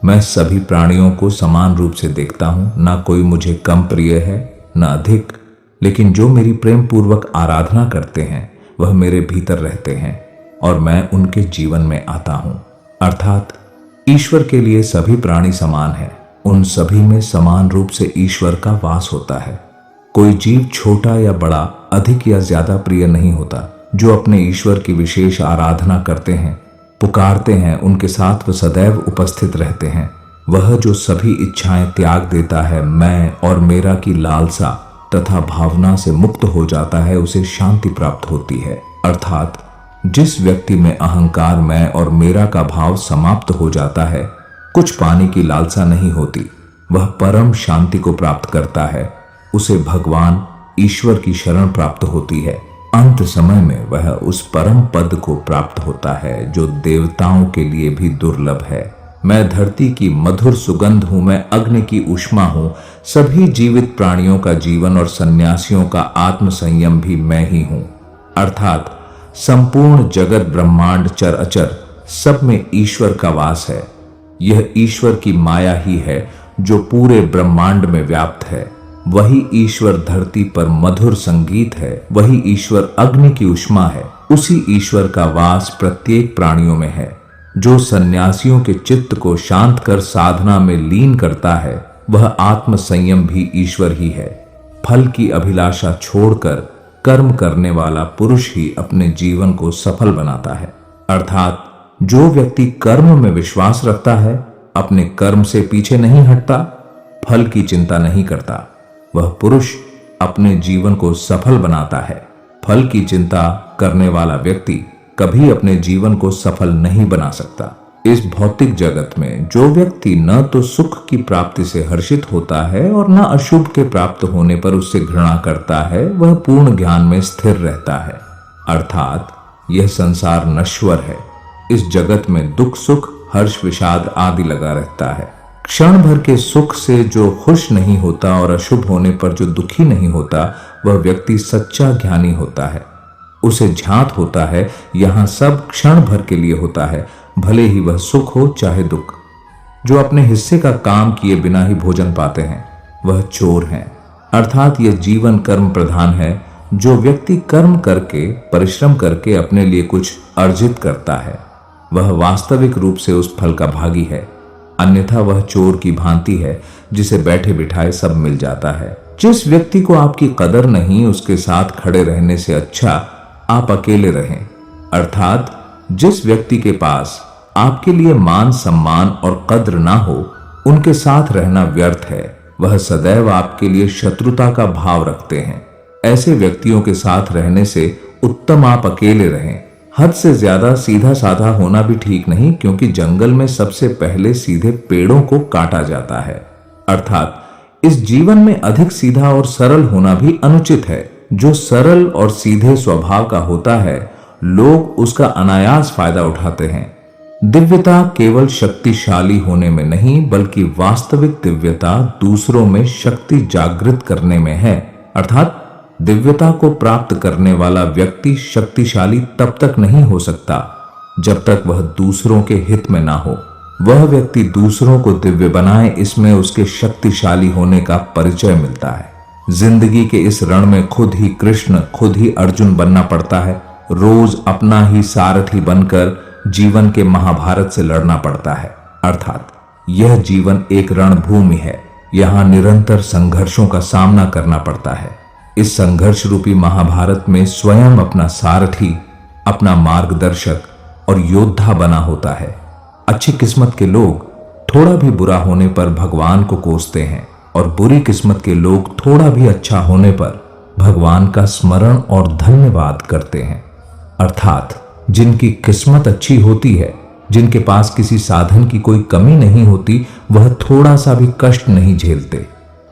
मैं सभी प्राणियों को समान रूप से देखता हूं, ना कोई मुझे कम प्रिय है ना अधिक, लेकिन जो मेरी प्रेम पूर्वक आराधना करते हैं वह मेरे भीतर रहते हैं और मैं उनके जीवन में आता हूं। अर्थात ईश्वर के लिए सभी प्राणी समान हैं, उन सभी में समान रूप से ईश्वर का वास होता है। कोई जीव छोटा या बड़ा, अधिक या ज्यादा प्रिय नहीं होता। जो अपने ईश्वर की विशेष आराधना करते हैं, पुकारते हैं, उनके साथ वह सदैव उपस्थित रहते हैं। वह जो सभी इच्छाएं त्याग देता है, मैं और मेरा की लालसा तथा भावना से मुक्त हो जाता है, उसे शांति प्राप्त होती है। अर्थात जिस व्यक्ति में अहंकार, मैं और मेरा का भाव समाप्त हो जाता है, कुछ पाने की लालसा नहीं होती, वह परम शांति को प्राप्त करता है। उसे भगवान ईश्वर की शरण प्राप्त होती है। अंत समय में वह उस परम पद को प्राप्त होता है जो देवताओं के लिए भी दुर्लभ है। मैं धरती की मधुर सुगंध हूं, मैं अग्नि की ऊष्मा हूं, सभी जीवित प्राणियों का जीवन और सन्यासियों का आत्म संयम भी मैं ही हूं। अर्थात संपूर्ण जगत ब्रह्मांड चर अचर सब में ईश्वर का वास है। यह ईश्वर की माया ही है जो पूरे ब्रह्मांड में व्याप्त है। वही ईश्वर धरती पर मधुर संगीत है, वही ईश्वर अग्नि की ऊष्मा है। उसी ईश्वर का वास प्रत्येक प्राणियों में है। जो सन्यासियों के चित्त को शांत कर साधना में लीन करता है वह आत्म संयम भी ईश्वर ही है। फल की अभिलाषा छोड़कर कर्म करने वाला पुरुष ही अपने जीवन को सफल बनाता है। अर्थात जो व्यक्ति कर्म में विश्वास रखता है, अपने कर्म से पीछे नहीं हटता, फल की चिंता नहीं करता, वह पुरुष अपने जीवन को सफल बनाता है। फल की चिंता करने वाला व्यक्ति कभी अपने जीवन को सफल नहीं बना सकता। इस भौतिक जगत में जो व्यक्ति न तो सुख की प्राप्ति से हर्षित होता है और न अशुभ के प्राप्त होने पर उससे घृणा करता है, वह पूर्ण ज्ञान में स्थिर रहता है। अर्थात यह संसार नश्वर है। इस जगत में दुख सुख हर्ष विषाद आदि लगा रहता है। क्षण भर के सुख से जो खुश नहीं होता और अशुभ होने पर जो दुखी नहीं होता, वह व्यक्ति सच्चा ज्ञानी होता है। उसे झांत होता है यहां सब क्षण भर के लिए होता है, भले ही वह सुख हो चाहे दुख। जो अपने हिस्से का काम किए बिना ही भोजन पाते हैं वह चोर हैं। अर्थात यह जीवन कर्म प्रधान है। जो व्यक्ति कर्म करके परिश्रम करके अपने लिए कुछ अर्जित करता है वह वास्तविक रूप से उस फल का भागी है। अन्यथा वह चोर की भांति है जिसे बैठे बिठाए सब मिल जाता है। जिस व्यक्ति को आपकी कदर नहीं, उसके साथ खड़े रहने से अच्छा आप अकेले रहें। अर्थात जिस व्यक्ति के पास आपके लिए मान सम्मान और कद्र ना हो, उनके साथ रहना व्यर्थ है। वह सदैव आपके लिए शत्रुता का भाव रखते हैं। ऐसे व्यक्तियों के साथ रहने से उत्तम आप अकेले रहें। हद से ज्यादा सीधा साधा होना भी ठीक नहीं, क्योंकि जंगल में सबसे पहले सीधे पेड़ों को काटा जाता है। अर्थात इस जीवन में अधिक सीधा और सरल होना भी अनुचित है। जो सरल और सीधे स्वभाव का होता है, लोग उसका अनायास फायदा उठाते हैं। दिव्यता केवल शक्तिशाली होने में नहीं, बल्कि वास्तविक दिव्यता दूसरों में शक्ति जागृत करने में है। अर्थात दिव्यता को प्राप्त करने वाला व्यक्ति शक्तिशाली तब तक नहीं हो सकता जब तक वह दूसरों के हित में ना हो। वह व्यक्ति दूसरों को दिव्य बनाए, इसमें उसके शक्तिशाली होने का परिचय मिलता है। जिंदगी के इस रण में खुद ही कृष्ण, खुद ही अर्जुन बनना पड़ता है। रोज अपना ही सारथी बनकर जीवन के महाभारत से लड़ना पड़ता है। अर्थात यह जीवन एक रणभूमि है। यहाँ निरंतर संघर्षों का सामना करना पड़ता है। इस संघर्ष रूपी महाभारत में स्वयं अपना सारथी, अपना मार्गदर्शक और योद्धा बना होता है। अच्छी किस्मत के लोग थोड़ा भी बुरा होने पर भगवान को कोसते हैं और बुरी किस्मत के लोग थोड़ा भी अच्छा होने पर भगवान का स्मरण और धन्यवाद करते हैं। अर्थात जिनकी किस्मत अच्छी होती है, जिनके पास किसी साधन की कोई कमी नहीं होती, वह थोड़ा सा भी कष्ट नहीं झेलते।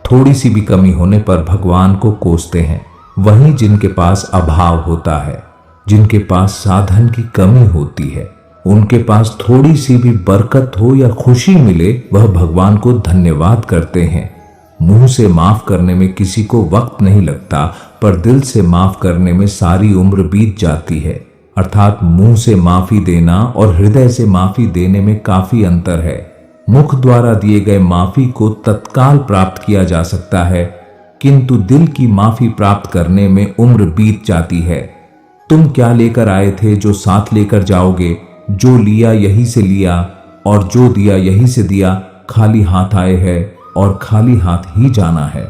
थोड़ी सी भी कमी होने पर भगवान को कोसते हैं। वहीं जिनके पास अभाव होता है, जिनके पास साधन की कमी होती है, उनके पास थोड़ी सी भी बरकत हो या खुशी मिले, वह भगवान को धन्यवाद करते हैं। मुंह से माफ करने में किसी को वक्त नहीं लगता, पर दिल से माफ करने में सारी उम्र बीत जाती है। अर्थात मुंह से माफी देना और हृदय से माफी देने में काफी अंतर है। मुख द्वारा दिए गए माफी को तत्काल प्राप्त किया जा सकता है, किंतु दिल की माफी प्राप्त करने में उम्र बीत जाती है। तुम क्या लेकर आए थे जो साथ लेकर जाओगे? जो लिया यहीं से लिया और जो दिया यहीं से दिया। खाली हाथ आए हैं और खाली हाथ ही जाना है।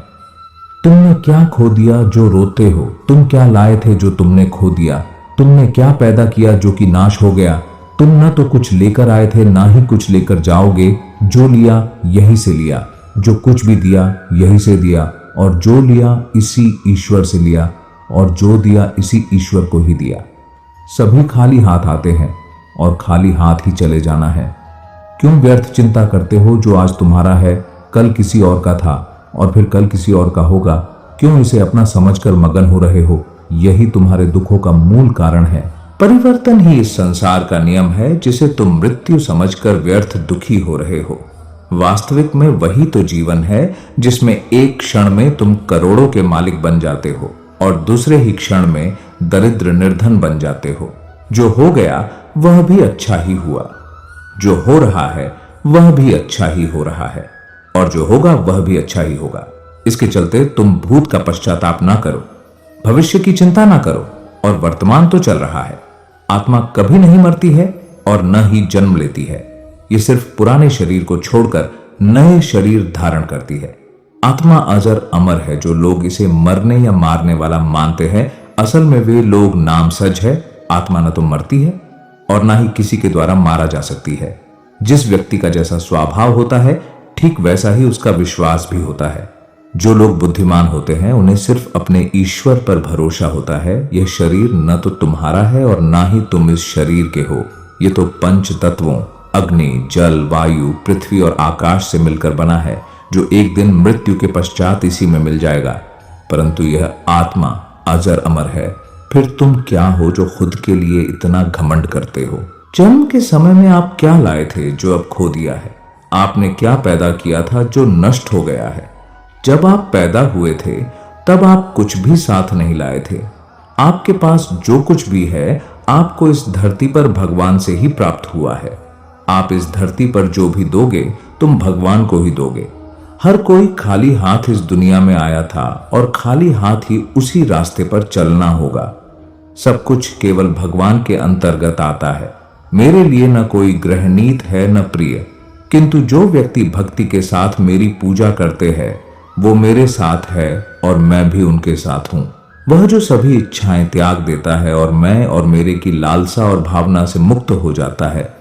तुमने क्या खो दिया जो रोते हो? तुम क्या लाए थे जो तुमने खो दिया? तुमने क्या पैदा किया जो कि नाश हो गया? तुम न तो कुछ लेकर आए थे, ना ही कुछ लेकर जाओगे। जो लिया यहीं से लिया, जो कुछ भी दिया यहीं से दिया, और जो लिया इसी ईश्वर से लिया, और जो दिया इसी ईश्वर को ही दिया। सभी खाली हाथ आते हैं और खाली हाथ ही चले जाना है। क्यों व्यर्थ चिंता करते हो? जो आज तुम्हारा है कल किसी और का था और फिर कल किसी और का होगा। क्यों इसे अपना समझकर मगन हो रहे हो? यही तुम्हारे दुखों का मूल कारण है। परिवर्तन ही इस संसार का नियम है जिसे तुम मृत्यु समझकर व्यर्थ दुखी हो रहे हो। वास्तविक में वही तो जीवन है जिसमें एक क्षण में तुम करोड़ों के मालिक बन जाते हो और दूसरे ही क्षण में दरिद्र निर्धन बन जाते हो। जो हो गया वह भी अच्छा ही हुआ, जो हो रहा है वह भी अच्छा ही हो रहा है, और जो होगा वह भी अच्छा ही होगा। इसके चलते तुम भूत का पश्चाताप ना करो, भविष्य की चिंता ना करो, और वर्तमान तो चल रहा है। आत्मा कभी नहीं मरती है और न ही जन्म लेती है। ये सिर्फ पुराने शरीर को छोड़कर नए शरीर धारण करती है। आत्मा अजर अमर है। जो लोग इसे मरने या मारने वाला मानते हैं, असल में वे लोग नाम सच है। आत्मा न तो मरती है और ना ही किसी के द्वारा मारा जा सकती है। जिस व्यक्ति का जैसा स्वभाव होता है, ठीक वैसा ही उसका विश्वास भी होता है। जो लोग बुद्धिमान होते हैं, उन्हें सिर्फ अपने ईश्वर पर भरोसा होता है। यह शरीर न तो तुम्हारा है और ना ही तुम इस शरीर के हो। ये तो पंच तत्वों अग्नि, जल, वायु, पृथ्वी और आकाश से मिलकर बना है, जो एक दिन मृत्यु के पश्चात इसी में मिल जाएगा। परंतु यह आत्मा अजर अमर है। फिर तुम क्या हो जो खुद के लिए इतना घमंड करते हो? जन्म के समय में आप क्या लाए थे जो अब खो दिया है? आपने क्या पैदा किया था जो नष्ट हो गया है? जब आप पैदा हुए थे तब आप कुछ भी साथ नहीं लाए थे। आपके पास जो कुछ भी है, आपको इस धरती पर भगवान से ही प्राप्त हुआ है। आप इस धरती पर जो भी दोगे, तुम भगवान को ही दोगे। हर कोई खाली हाथ इस दुनिया में आया था और खाली हाथ ही उसी रास्ते पर चलना होगा। सब कुछ केवल भगवान के अंतर्गत आता है। मेरे लिए न कोई ग्रहणीत है न प्रिय, किंतु जो व्यक्ति भक्ति के साथ मेरी पूजा करते हैं, वो मेरे साथ है और मैं भी उनके साथ हूं। वह जो सभी इच्छाएं त्याग देता है और मैं और मेरे की लालसा और भावना से मुक्त हो जाता है,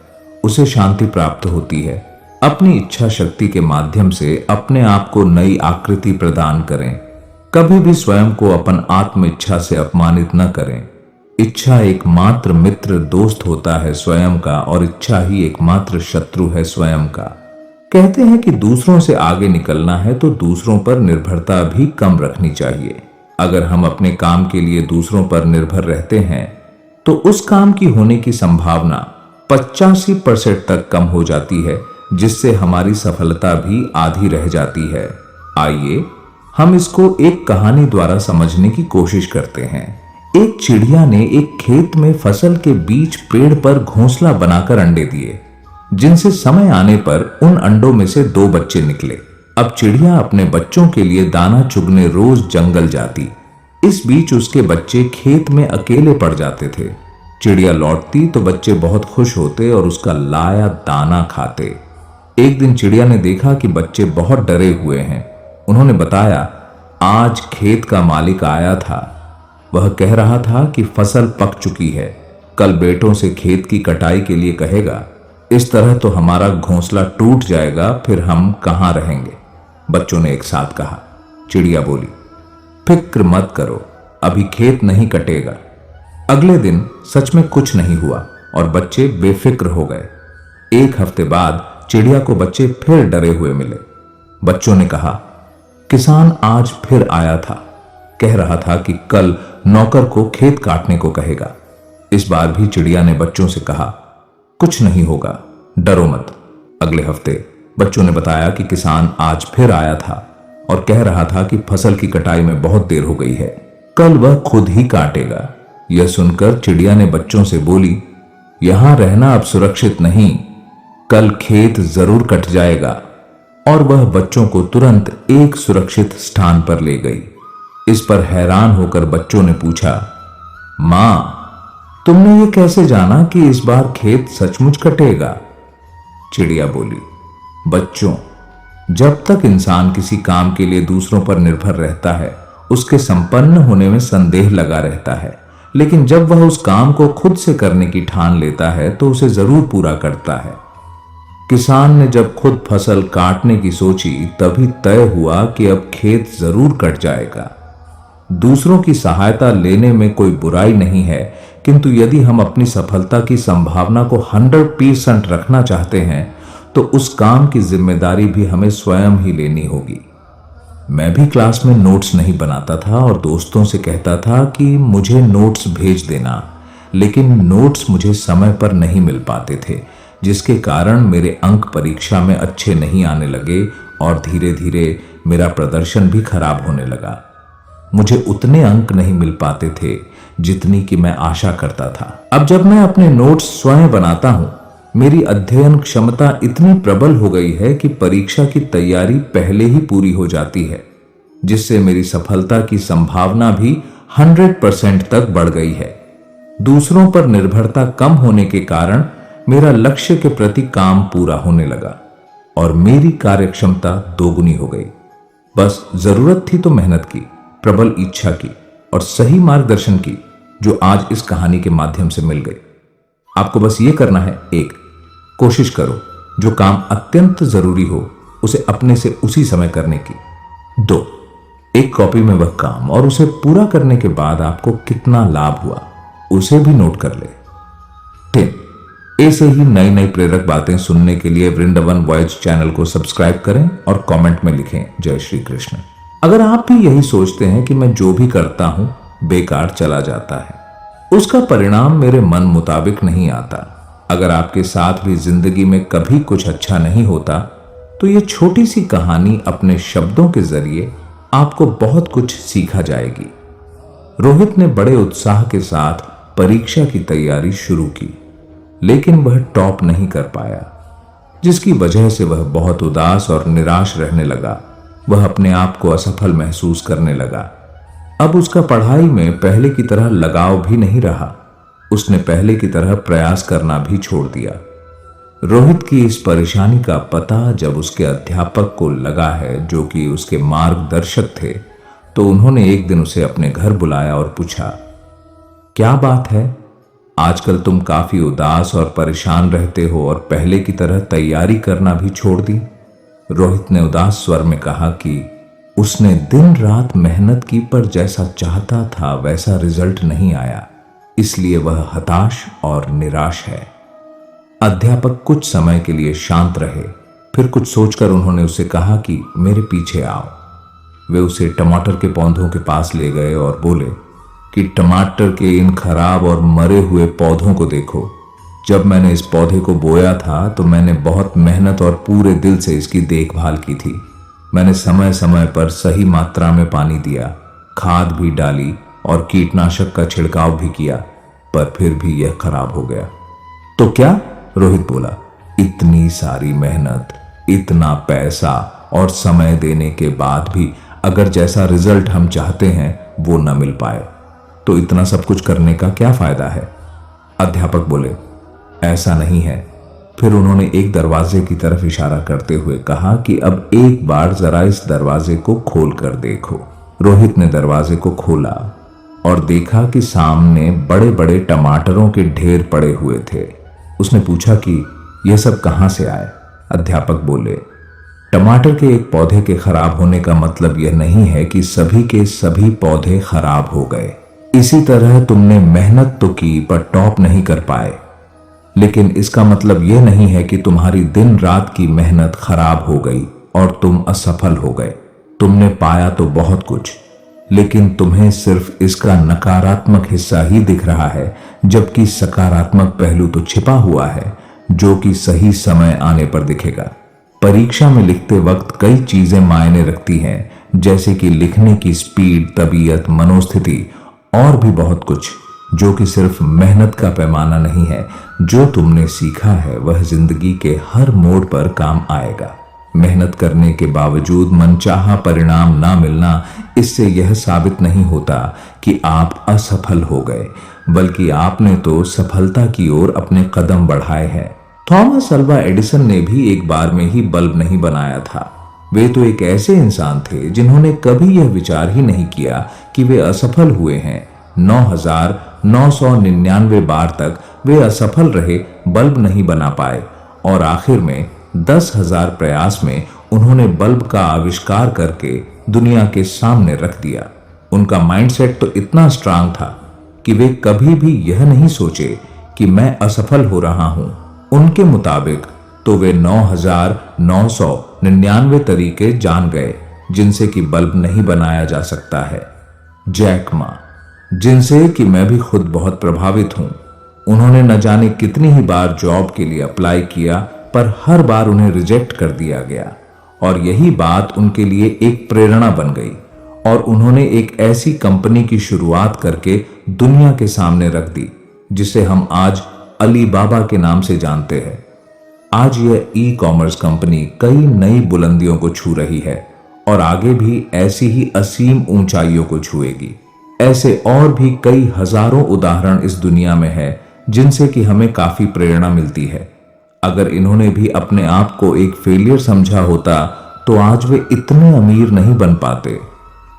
उसे शांति प्राप्त होती है। अपनी इच्छा शक्ति के माध्यम से अपने आप को नई आकृति प्रदान करें। कभी भी स्वयं को अपन आत्म इच्छा से अपमानित न करें। इच्छा एकमात्र मित्र दोस्त होता है स्वयं का, और इच्छा ही एकमात्र शत्रु है स्वयं का। कहते हैं कि दूसरों से आगे निकलना है तो दूसरों पर निर्भरता भी कम रखनी चाहिए। अगर हम अपने काम के लिए दूसरों पर निर्भर रहते हैं तो उस काम की होने की संभावना 85% तक कम हो जाती है, जिससे हमारी सफलता भी आधी रह जाती है। आइए हम इसको एक कहानी द्वारा समझने की कोशिश करते हैं। एक चिड़िया ने एक खेत में फसल के बीच पेड़ पर घोंसला बनाकर अंडे दिए, जिनसे समय आने पर उन अंडों में से 2 बच्चे निकले। अब चिड़िया अपने बच्चों के लिए दाना चुगने रोज जंगल जाती। इस बीच उसके बच्चे खेत में अकेले पड़ जाते थे। चिड़िया लौटती तो बच्चे बहुत खुश होते और उसका लाया दाना खाते। एक दिन चिड़िया ने देखा कि बच्चे बहुत डरे हुए हैं। उन्होंने बताया, आज खेत का मालिक आया था। वह कह रहा था कि फसल पक चुकी है, कल बेटों से खेत की कटाई के लिए कहेगा। इस तरह तो हमारा घोंसला टूट जाएगा, फिर हम कहां रहेंगे? बच्चों ने एक साथ कहा। चिड़िया बोली, फिक्र मत करो, अभी खेत नहीं कटेगा। अगले दिन सच में कुछ नहीं हुआ और बच्चे बेफिक्र हो गए। 1 हफ्ते बाद चिड़िया को बच्चे फिर डरे हुए मिले। बच्चों ने कहा, किसान आज फिर आया था, कह रहा था कि कल नौकर को खेत काटने को कहेगा। इस बार भी चिड़िया ने बच्चों से कहा, कुछ नहीं होगा, डरो मत। अगले हफ्ते बच्चों ने बताया कि किसान आज फिर आया था और कह रहा था कि फसल की कटाई में बहुत देर हो गई है, कल वह खुद ही काटेगा। यह सुनकर चिड़िया ने बच्चों से बोली, यहां रहना अब सुरक्षित नहीं, कल खेत जरूर कट जाएगा। और वह बच्चों को तुरंत एक सुरक्षित स्थान पर ले गई। इस पर हैरान होकर बच्चों ने पूछा, मां, तुमने ये कैसे जाना कि इस बार खेत सचमुच कटेगा? चिड़िया बोली, बच्चों, जब तक इंसान किसी काम के लिए दूसरों पर निर्भर रहता है, उसके संपन्न होने में संदेह लगा रहता है, लेकिन जब वह उस काम को खुद से करने की ठान लेता है तो उसे जरूर पूरा करता है। किसान ने जब खुद फसल काटने की सोची, तभी तय हुआ कि अब खेत जरूर कट जाएगा। दूसरों की सहायता लेने में कोई बुराई नहीं है, किंतु यदि हम अपनी सफलता की संभावना को 100% रखना चाहते हैं तो उस काम की जिम्मेदारी भी हमें स्वयं ही लेनी होगी। मैं भी क्लास में नोट्स नहीं बनाता था और दोस्तों से कहता था कि मुझे नोट्स भेज देना, लेकिन नोट्स मुझे समय पर नहीं मिल पाते थे, जिसके कारण मेरे अंक परीक्षा में अच्छे नहीं आने लगे और धीरे धीरे मेरा प्रदर्शन भी खराब होने लगा। मुझे उतने अंक नहीं मिल पाते थे जितनी कि मैं आशा करता था। अब जब मैं अपने नोट्स स्वयं बनाता हूं, मेरी अध्ययन क्षमता इतनी प्रबल हो गई है कि परीक्षा की तैयारी पहले ही पूरी हो जाती है, जिससे मेरी सफलता की संभावना भी 100% तक बढ़ गई है। दूसरों पर निर्भरता कम होने के कारण मेरा लक्ष्य के प्रति काम पूरा होने लगा और मेरी कार्यक्षमता दोगुनी हो गई। बस जरूरत थी तो मेहनत की, प्रबल इच्छा की और सही मार्गदर्शन की, जो आज इस कहानी के माध्यम से मिल गई। आपको बस ये करना है, 1, कोशिश करो जो काम अत्यंत जरूरी हो उसे अपने से उसी समय करने की। 2, एक कॉपी में वह काम और उसे पूरा करने के बाद आपको कितना लाभ हुआ उसे भी नोट कर ले। 3, ऐसे ही नई नई प्रेरक बातें सुनने के लिए वृंदावन वॉइस चैनल को सब्सक्राइब करें और कमेंट में लिखें जय श्री कृष्ण। अगर आप भी यही सोचते हैं कि मैं जो भी करता हूं बेकार चला जाता है, उसका परिणाम मेरे मन मुताबिक नहीं आता, अगर आपके साथ भी जिंदगी में कभी कुछ अच्छा नहीं होता, तो ये छोटी सी कहानी अपने शब्दों के जरिए आपको बहुत कुछ सीखा जाएगी। रोहित ने बड़े उत्साह के साथ परीक्षा की तैयारी शुरू की, लेकिन वह टॉप नहीं कर पाया, जिसकी वजह से वह बहुत उदास और निराश रहने लगा। वह अपने आप को असफल महसूस करने लगा। अब उसका पढ़ाई में पहले की तरह लगाव भी नहीं रहा। उसने पहले की तरह प्रयास करना भी छोड़ दिया। रोहित की इस परेशानी का पता जब उसके अध्यापक को लगा है, जो कि उसके मार्गदर्शक थे, तो उन्होंने एक दिन उसे अपने घर बुलाया और पूछा, क्या बात है, आजकल तुम काफी उदास और परेशान रहते हो और पहले की तरह तैयारी करना भी छोड़ दी। रोहित ने उदास स्वर में कहा कि उसने दिन रात मेहनत की, पर जैसा चाहता था वैसा रिजल्ट नहीं आया, इसलिए वह हताश और निराश है। अध्यापक कुछ समय के लिए शांत रहे, फिर कुछ सोचकर उन्होंने उसे कहा कि मेरे पीछे आओ। वे उसे टमाटर के पौधों के पास ले गए और बोले कि टमाटर के इन खराब और मरे हुए पौधों को देखो। जब मैंने इस पौधे को बोया था तो मैंने बहुत मेहनत और पूरे दिल से इसकी देखभाल की थी। मैंने समय समय पर सही मात्रा में पानी दिया, खाद भी डाली और कीटनाशक का छिड़काव भी किया, पर फिर भी यह खराब हो गया। तो क्या? रोहित बोला, इतनी सारी मेहनत, इतना पैसा और समय देने के बाद भी अगर जैसा रिजल्ट हम चाहते हैं वो न मिल पाए, तो इतना सब कुछ करने का क्या फायदा है? अध्यापक बोले, ऐसा नहीं है। फिर उन्होंने एक दरवाजे की तरफ इशारा करते हुए कहा कि अब एक बार जरा इस दरवाजे को खोल कर देखो। रोहित ने दरवाजे को खोला और देखा कि सामने बड़े बड़े टमाटरों के ढेर पड़े हुए थे। उसने पूछा कि यह सब कहां से आए? अध्यापक बोले, टमाटर के एक पौधे के खराब होने का मतलब यह नहीं है कि सभी के सभी पौधे खराब हो गए। इसी तरह तुमने मेहनत तो की पर टॉप नहीं कर पाए, लेकिन इसका मतलब यह नहीं है कि तुम्हारी दिन रात की मेहनत खराब हो गई और तुम असफल हो गए। तुमने पाया तो बहुत कुछ, लेकिन तुम्हें सिर्फ इसका नकारात्मक हिस्सा ही दिख रहा है, जबकि सकारात्मक पहलू तो छिपा हुआ है, जो कि सही समय आने पर दिखेगा। परीक्षा में लिखते वक्त कई चीजें मायने रखती हैं, जैसे कि लिखने की स्पीड, तबीयत, मनोस्थिति और भी बहुत कुछ, जो कि सिर्फ मेहनत का पैमाना नहीं है। जो तुमने सीखा है वह जिंदगी के हर मोड़ पर काम आएगा। मेहनत करने के बावजूद मनचाहा परिणाम ना मिलना, इससे यह साबित नहीं होता कि आप असफल हो गए, बल्कि आपने तो सफलता की ओर अपने कदम बढ़ाए हैं। थॉमस अल्वा एडिसन ने भी एक बार में ही बल्ब नहीं बनाया था। वे तो एक ऐसे इंसान थे जिन्होंने कभी यह विचार ही नहीं किया कि वे असफल हुए हैं। 9,999 बार तक वे असफल रहे, बल्ब नहीं बना पाए, और आखिर में 10,000 प्रयास में उन्होंने बल्ब का आविष्कार करके दुनिया के सामने रख दिया। उनका माइंडसेट तो इतना स्ट्रांग था कि वे कभी भी यह नहीं सोचे कि मैं असफल हो रहा हूं। उनके मुताबिक तो वे 9,999 तरीके जान गए जिनसे कि बल्ब नहीं बनाया जा सकता है। जैक मा, जिनसे कि मैं भी खुद बहुत प्रभावित हूं। उन्होंने न जाने कितनी ही बार जॉब के लिए अप्लाई किया, पर हर बार उन्हें रिजेक्ट कर दिया गया और यही बात उनके लिए एक प्रेरणा बन गई और उन्होंने एक ऐसी कंपनी की शुरुआत करके दुनिया के सामने रख दी जिसे हम आज अलीबाबा के नाम से जानते हैं। आज यह ई कॉमर्स कंपनी कई नई बुलंदियों को छू रही है और आगे भी ऐसी ही असीम ऊंचाइयों को छुएगी। ऐसे और भी कई हजारों उदाहरण इस दुनिया में है जिनसे कि हमें काफी प्रेरणा मिलती है। अगर इन्होंने भी अपने आप को एक फेलियर समझा होता तो आज वे इतने अमीर नहीं बन पाते।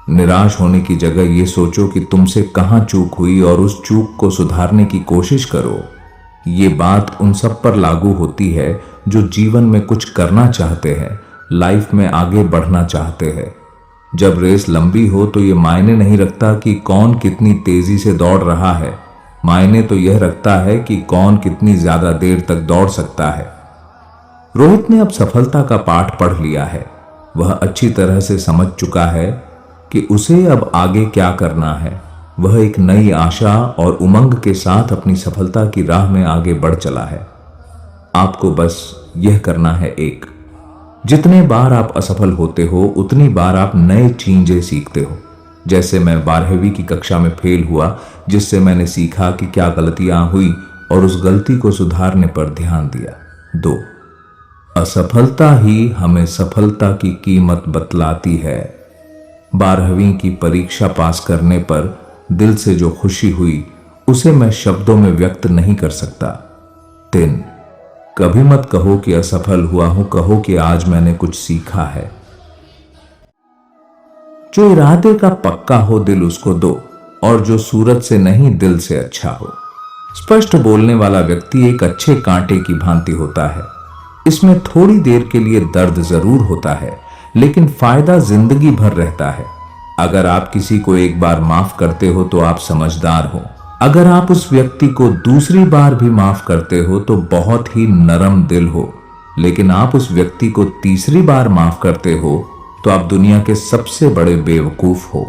निराश होने की जगह ये सोचो कि तुमसे कहां चूक हुई और उस चूक को सुधारने की कोशिश करो। ये बात उन सब पर लागू होती है जो जीवन में कुछ करना चाहते हैं, लाइफ में आगे बढ़ना चाहते हैं। जब रेस लंबी हो तो ये मायने नहीं रखता कि कौन कितनी तेजी से दौड़ रहा है, मायने तो यह रखता है कि कौन कितनी ज्यादा देर तक दौड़ सकता है। रोहित ने अब सफलता का पाठ पढ़ लिया है। वह अच्छी तरह से समझ चुका है कि उसे अब आगे क्या करना है। वह एक नई आशा और उमंग के साथ अपनी सफलता की राह में आगे बढ़ चला है। आपको बस यह करना है एक, जितने बार आप असफल होते हो उतनी बार आप नए चीजें सीखते हो। जैसे मैं 12वीं की कक्षा में फेल हुआ, जिससे मैंने सीखा कि क्या गलतियां हुई और उस गलती को सुधारने पर ध्यान दिया। 2, असफलता ही हमें सफलता की कीमत बतलाती है। 12वीं की परीक्षा पास करने पर दिल से जो खुशी हुई उसे मैं शब्दों में व्यक्त नहीं कर सकता। 3, कभी मत कहो कि असफल हुआ हूं, कहो कि आज मैंने कुछ सीखा है। जो इरादे का पक्का हो दिल उसको दो, और जो सूरत से नहीं दिल से अच्छा हो। स्पष्ट बोलने वाला व्यक्ति एक अच्छे कांटे की भांति होता है। इसमें थोड़ी देर के लिए दर्द जरूर होता है, लेकिन फायदा जिंदगी भर रहता है। अगर आप किसी को एक बार माफ करते हो तो आप समझदार हो। अगर आप उस व्यक्ति को दूसरी बार भी माफ करते हो तो बहुत ही नरम दिल हो। लेकिन आप उस व्यक्ति को तीसरी बार माफ करते हो तो आप दुनिया के सबसे बड़े बेवकूफ हो।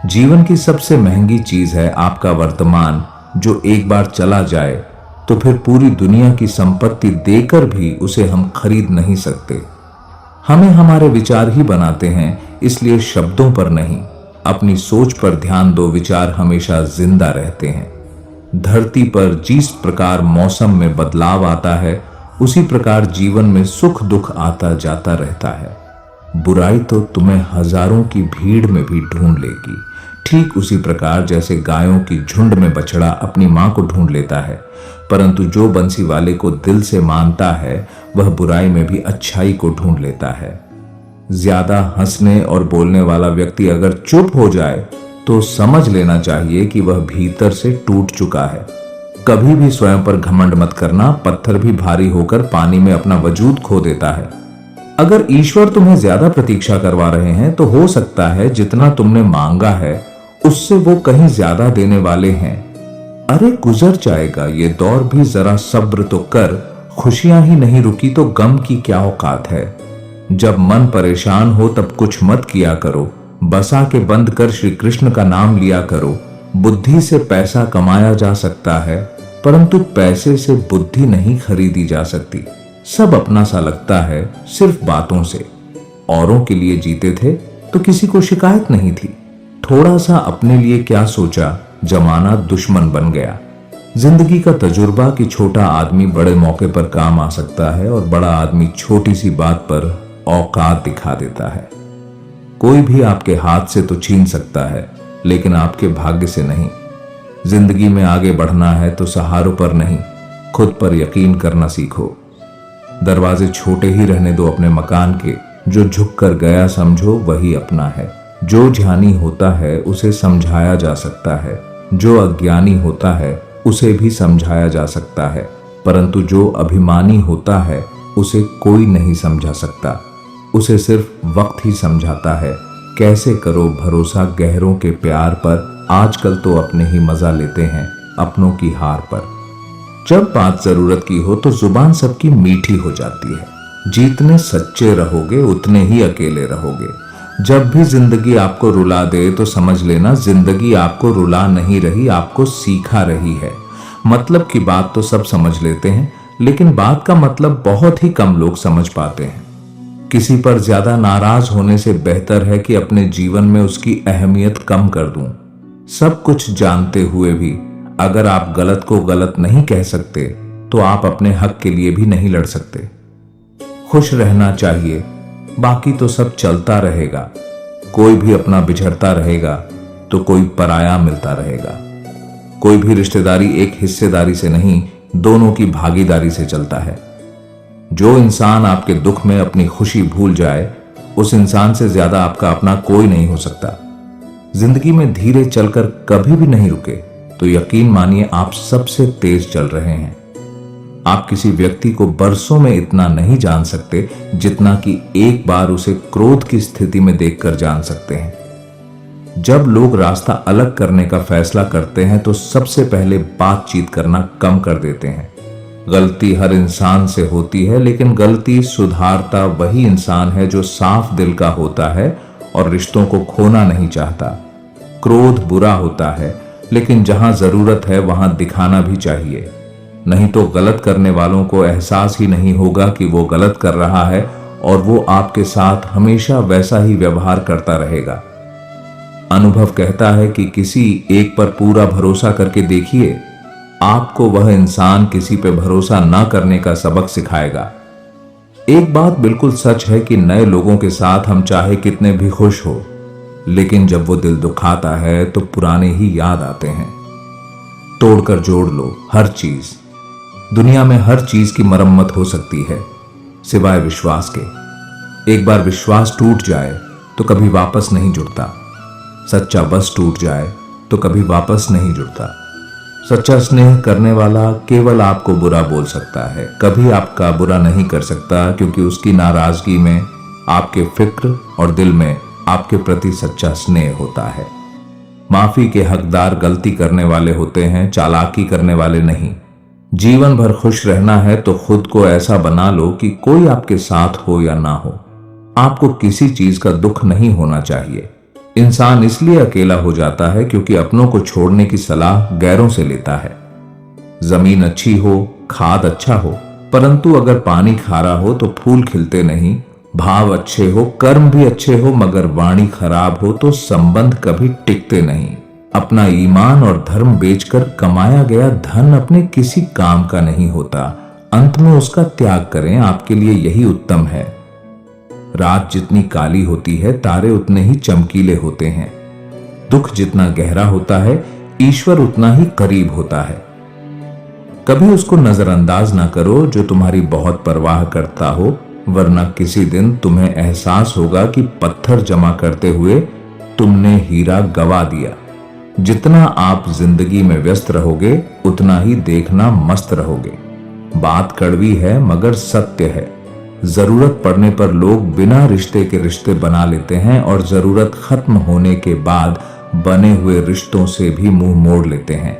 जीवन की सबसे महंगी चीज है आपका वर्तमान, जो एक बार चला जाए तो फिर पूरी दुनिया की संपत्ति देकर भी उसे हम खरीद नहीं सकते। हमें हमारे विचार ही बनाते हैं, इसलिए शब्दों पर नहीं, अपनी सोच पर ध्यान दो। विचार हमेशा जिंदा रहते हैं। धरती पर जिस प्रकार मौसम में बदलाव आता है, उसी प्रकार जीवन में सुख दुख आता जाता रहता है। बुराई तो तुम्हें हजारों की भीड़ में भी ढूंढ लेगी, ठीक उसी प्रकार जैसे गायों की झुंड में बछड़ा अपनी मां को ढूंढ लेता है। परंतु जो बंसी वाले को दिल से मानता है वह बुराई में भी अच्छाई को ढूंढ लेता है। ज्यादा हंसने और बोलने वाला व्यक्ति अगर चुप हो जाए तो समझ लेना चाहिए कि वह भीतर से टूट चुका है। कभी भी स्वयं पर घमंड मत करना, पत्थर भी भारी होकर पानी में अपना वजूद खो देता है। अगर ईश्वर तुम्हें ज्यादा प्रतीक्षा करवा रहे हैं तो हो सकता है जितना तुमने मांगा है उससे वो कहीं ज्यादा देने वाले हैं। अरे गुजर जाएगा ये दौर भी, जरा सब्र तो कर। खुशियां ही नहीं रुकी तो गम की क्या औकात है। जब मन परेशान हो तब कुछ मत किया करो, बसा के बंद कर श्री कृष्ण का नाम लिया करो। बुद्धि से पैसा कमाया जा सकता है, परंतु पैसे से बुद्धि नहीं खरीदी जा सकती। सब अपना सा लगता है सिर्फ बातों से। औरों के लिए जीते थे तो किसी को शिकायत नहीं थी। थोड़ा सा अपने लिए क्या सोचा, जमाना दुश्मन बन गया। जिंदगी का तजुर्बा कि छोटा आदमी बड़े मौके पर काम आ सकता है और बड़ा आदमी छोटी सी बात पर औकात दिखा देता है। कोई भी आपके हाथ से तो छीन सकता है, लेकिन आपके भाग्य से नहीं। जिंदगी में आगे बढ़ना है तो सहारों पर नहीं, खुद पर यकीन करना सीखो। दरवाजे छोटे ही रहने दो अपने मकान के, जो झुक कर गया समझो वही अपना है। जो ज्ञानी होता है उसे समझाया जा सकता है, जो अज्ञानी होता है उसे भी समझाया जा सकता है, परंतु जो अभिमानी होता है उसे कोई नहीं समझा सकता। उसे सिर्फ वक्त ही समझाता है। कैसे करो भरोसा गहरों के प्यार पर, आजकल तो अपने ही मजा लेते हैं अपनों की हार पर। जब बात जरूरत की हो तो जुबान सबकी मीठी हो जाती है। जितने सच्चे रहोगे उतने ही अकेले रहोगे। जब भी जिंदगी आपको रुला दे तो समझ लेना जिंदगी आपको रुला नहीं रही, आपको सिखा रही है। मतलब की बात तो सब समझ लेते हैं, लेकिन बात का मतलब बहुत ही कम लोग समझ पाते हैं। किसी पर ज्यादा नाराज होने से बेहतर है कि अपने जीवन में उसकी अहमियत कम कर दूं। सब कुछ जानते हुए भी अगर आप गलत को गलत नहीं कह सकते तो आप अपने हक के लिए भी नहीं लड़ सकते। खुश रहना चाहिए, बाकी तो सब चलता रहेगा। कोई भी अपना बिछड़ता रहेगा तो कोई पराया मिलता रहेगा। कोई भी रिश्तेदारी एक हिस्सेदारी से नहीं, दोनों की भागीदारी से चलता है। जो इंसान आपके दुख में अपनी खुशी भूल जाए, उस इंसान से ज्यादा आपका अपना कोई नहीं हो सकता। जिंदगी में धीरे चलकर कभी भी नहीं रुके तो यकीन मानिए आप सबसे तेज चल रहे हैं। आप किसी व्यक्ति को बरसों में इतना नहीं जान सकते जितना कि एक बार उसे क्रोध की स्थिति में देखकर जान सकते हैं। जब लोग रास्ता अलग करने का फैसला करते हैं तो सबसे पहले बातचीत करना कम कर देते हैं। गलती हर इंसान से होती है, लेकिन गलती सुधारता वही इंसान है जो साफ दिल का होता है और रिश्तों को खोना नहीं चाहता। क्रोध बुरा होता है, लेकिन जहां जरूरत है वहां दिखाना भी चाहिए, नहीं तो गलत करने वालों को एहसास ही नहीं होगा कि वो गलत कर रहा है और वो आपके साथ हमेशा वैसा ही व्यवहार करता रहेगा। अनुभव कहता है कि किसी एक पर पूरा भरोसा करके देखिए, आपको वह इंसान किसी पे भरोसा ना करने का सबक सिखाएगा। एक बात बिल्कुल सच है कि नए लोगों के साथ हम चाहे कितने भी खुश हो, लेकिन जब वो दिल दुखाता है तो पुराने ही याद आते हैं। तोड़कर जोड़ लो हर चीज। दुनिया में हर चीज की मरम्मत हो सकती है सिवाय विश्वास के। एक बार विश्वास टूट जाए तो कभी वापस नहीं जुड़ता। सच्चा बस टूट जाए तो कभी वापस नहीं जुड़ता। सच्चा स्नेह करने वाला केवल आपको बुरा बोल सकता है, कभी आपका बुरा नहीं कर सकता, क्योंकि उसकी नाराजगी में आपके फिक्र और दिल में आपके प्रति सच्चा स्नेह होता है। माफी के हकदार गलती करने वाले होते हैं, चालाकी करने वाले नहीं। जीवन भर खुश रहना है तो खुद को ऐसा बना लो कि कोई आपके साथ हो या ना हो, आपको किसी चीज का दुख नहीं होना चाहिए। इंसान इसलिए अकेला हो जाता है क्योंकि अपनों को छोड़ने की सलाह गैरों से लेता है। जमीन अच्छी हो, खाद अच्छा हो, परंतु अगर पानी खारा हो तो फूल खिलते नहीं। भाव अच्छे हो, कर्म भी अच्छे हो, मगर वाणी खराब हो तो संबंध कभी टिकते नहीं। अपना ईमान और धर्म बेचकर कमाया गया धन अपने किसी काम का नहीं होता। अंत में उसका त्याग करें, आपके लिए यही उत्तम है। रात जितनी काली होती है, तारे उतने ही चमकीले होते हैं। दुख जितना गहरा होता है, ईश्वर उतना ही करीब होता है। कभी उसको नजरअंदाज ना करो जो तुम्हारी बहुत परवाह करता हो, वरना किसी दिन तुम्हें एहसास होगा कि पत्थर जमा करते हुए तुमने हीरा गवा दिया। जितना आप जिंदगी में व्यस्त रहोगे उतना ही देखना मस्त रहोगे। बात कड़वी है मगर सत्य है। जरूरत पड़ने पर लोग बिना रिश्ते के रिश्ते बना लेते हैं और जरूरत खत्म होने के बाद बने हुए रिश्तों से भी मुंह मोड़ लेते हैं।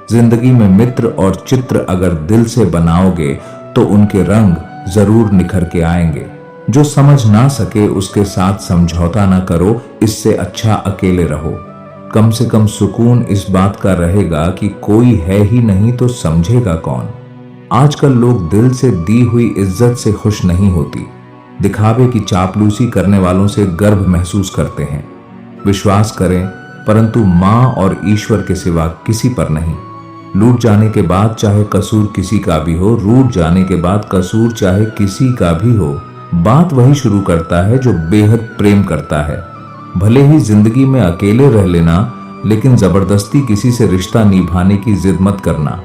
जिंदगी में मित्र और चित्र अगर दिल से बनाओगे तो उनके रंग जरूर निखर के आएंगे। जो समझ ना सके उसके साथ समझौता ना करो, इससे अच्छा अकेले रहो। कम से कम सुकून इस बात का रहेगा कि कोई है ही नहीं तो समझेगा कौन। आजकल लोग दिल से दी हुई इज्जत से खुश नहीं होती, दिखावे की चापलूसी करने वालों से गर्व महसूस करते हैं। विश्वास करें, परंतु मां और ईश्वर के सिवा किसी पर नहीं। लूट जाने के बाद चाहे कसूर किसी का भी हो, रूठ जाने के बाद कसूर चाहे किसी का भी हो, बात वही शुरू करता है जो बेहद प्रेम करता है। भले ही जिंदगी में अकेले रह लेना, लेकिन जबरदस्ती किसी से रिश्ता निभाने की जिद मत करना।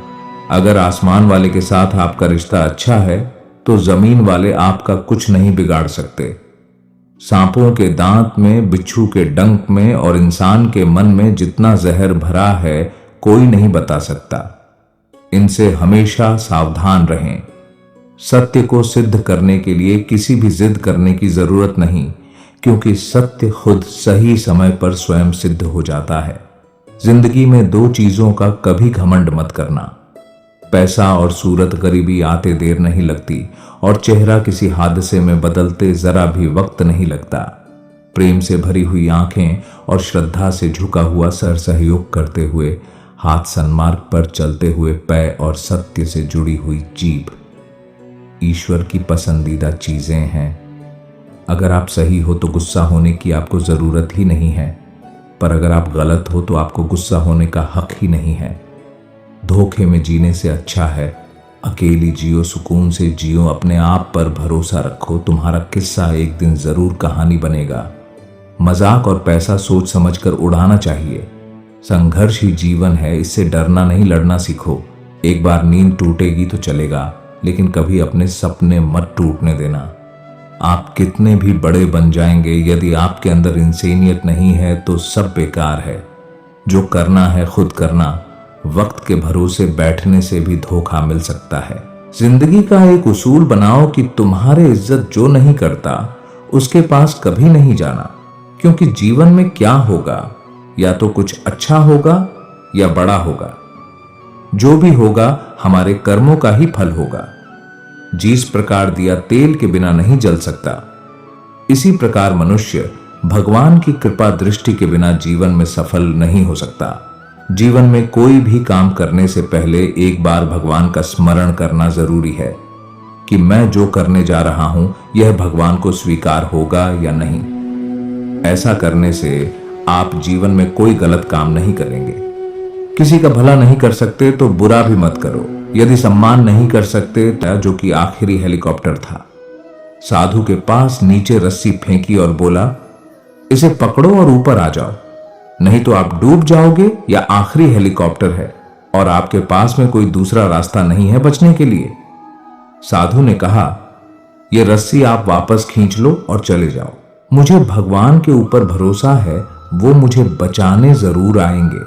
अगर आसमान वाले के साथ आपका रिश्ता अच्छा है तो जमीन वाले आपका कुछ नहीं बिगाड़ सकते। सांपों के दांत में, बिच्छू के डंक में और इंसान के मन में जितना जहर भरा है कोई नहीं बता सकता। इनसे हमेशा सावधान रहें। सत्य को सिद्ध करने के लिए किसी भी जिद करने की जरूरत नहीं, क्योंकि सत्य खुद सही समय पर स्वयं सिद्ध हो जाता है। जिंदगी में दो चीजों का कभी घमंड मत करना। पैसा और सूरत गरीबी आते देर नहीं लगती और चेहरा किसी हादसे में बदलते जरा भी वक्त नहीं लगता। प्रेम से भरी हुई आंखें और श्रद्धा से झुका हुआ सर सहयोग करते हुए, हाथ सन्मार्ग पर चलते हुए पैर और सत्य से जुड़ी हुई जीभ ईश्वर की पसंदीदा चीजें हैं। अगर आप सही हो तो गुस्सा होने की आपको जरूरत ही नहीं है, पर अगर आप गलत हो तो आपको गुस्सा होने का हक ही नहीं है। धोखे में जीने से अच्छा है अकेली जियो, सुकून से जियो, अपने आप पर भरोसा रखो, तुम्हारा किस्सा एक दिन जरूर कहानी बनेगा। मजाक और पैसा सोच समझकर उड़ाना चाहिए। संघर्ष ही जीवन है, इससे डरना नहीं लड़ना सीखो। एक बार नींद टूटेगी तो चलेगा, लेकिन कभी अपने सपने मत टूटने देना। आप कितने भी बड़े बन जाएंगे, यदि आपके अंदर इंसानियत नहीं है तो सब बेकार है। जो करना है खुद करना, वक्त के भरोसे बैठने से भी धोखा मिल सकता है। जिंदगी का एक उसूल बनाओ कि तुम्हारे इज्जत जो नहीं करता उसके पास कभी नहीं जाना, क्योंकि जीवन में क्या होगा, या तो कुछ अच्छा होगा या बड़ा होगा। जो भी होगा हमारे कर्मों का ही फल होगा। जिस प्रकार दिया तेल के बिना नहीं जल सकता, इसी प्रकार मनुष्य भगवान की कृपा दृष्टि के बिना जीवन में सफल नहीं हो सकता। जीवन में कोई भी काम करने से पहले एक बार भगवान का स्मरण करना जरूरी है कि मैं जो करने जा रहा हूं यह भगवान को स्वीकार होगा या नहीं। ऐसा करने से आप जीवन में कोई गलत काम नहीं करेंगे। किसी का भला नहीं कर सकते तो बुरा भी मत करो। यदि सम्मान नहीं कर सकते, जो कि आखिरी हेलीकॉप्टर था, साधु के पास नीचे रस्सी फेंकी और बोला, इसे पकड़ो और ऊपर आ जाओ, नहीं तो आप डूब जाओगे या आखिरी हेलीकॉप्टर है और आपके पास में कोई दूसरा रास्ता नहीं है बचने के लिए। साधु ने कहा, यह रस्सी आप वापस खींच लो और चले जाओ। मुझे भगवान के ऊपर भरोसा है, वो मुझे बचाने जरूर आएंगे।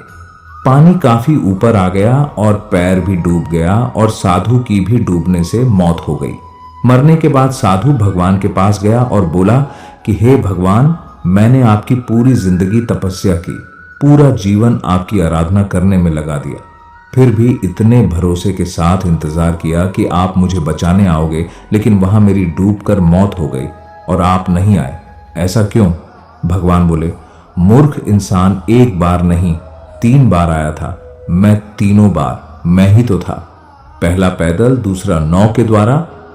पानी काफी ऊपर आ गया और पैर भी डूब गया और साधु की भी डूबने से मौत हो गई। मरने के बाद साधु भगवान के पास गया और बोला कि हे भगवान, मैंने आपकी पूरी जिंदगी तपस्या की, पूरा जीवन आपकी आराधना करने में लगा दिया, फिर भी इतने भरोसे के साथ इंतजार किया कि आप मुझे बचाने आओगे, लेकिन वहां मेरी डूबकर मौत हो गई और आप नहीं आए। ऐसा क्यों? भगवान बोले, मूर्ख इंसान एक बार नहीं 3 बार आया था, मैं तीनों बार मैं ही तो था। पहला पैदल, दूसरा नाव के द्वारा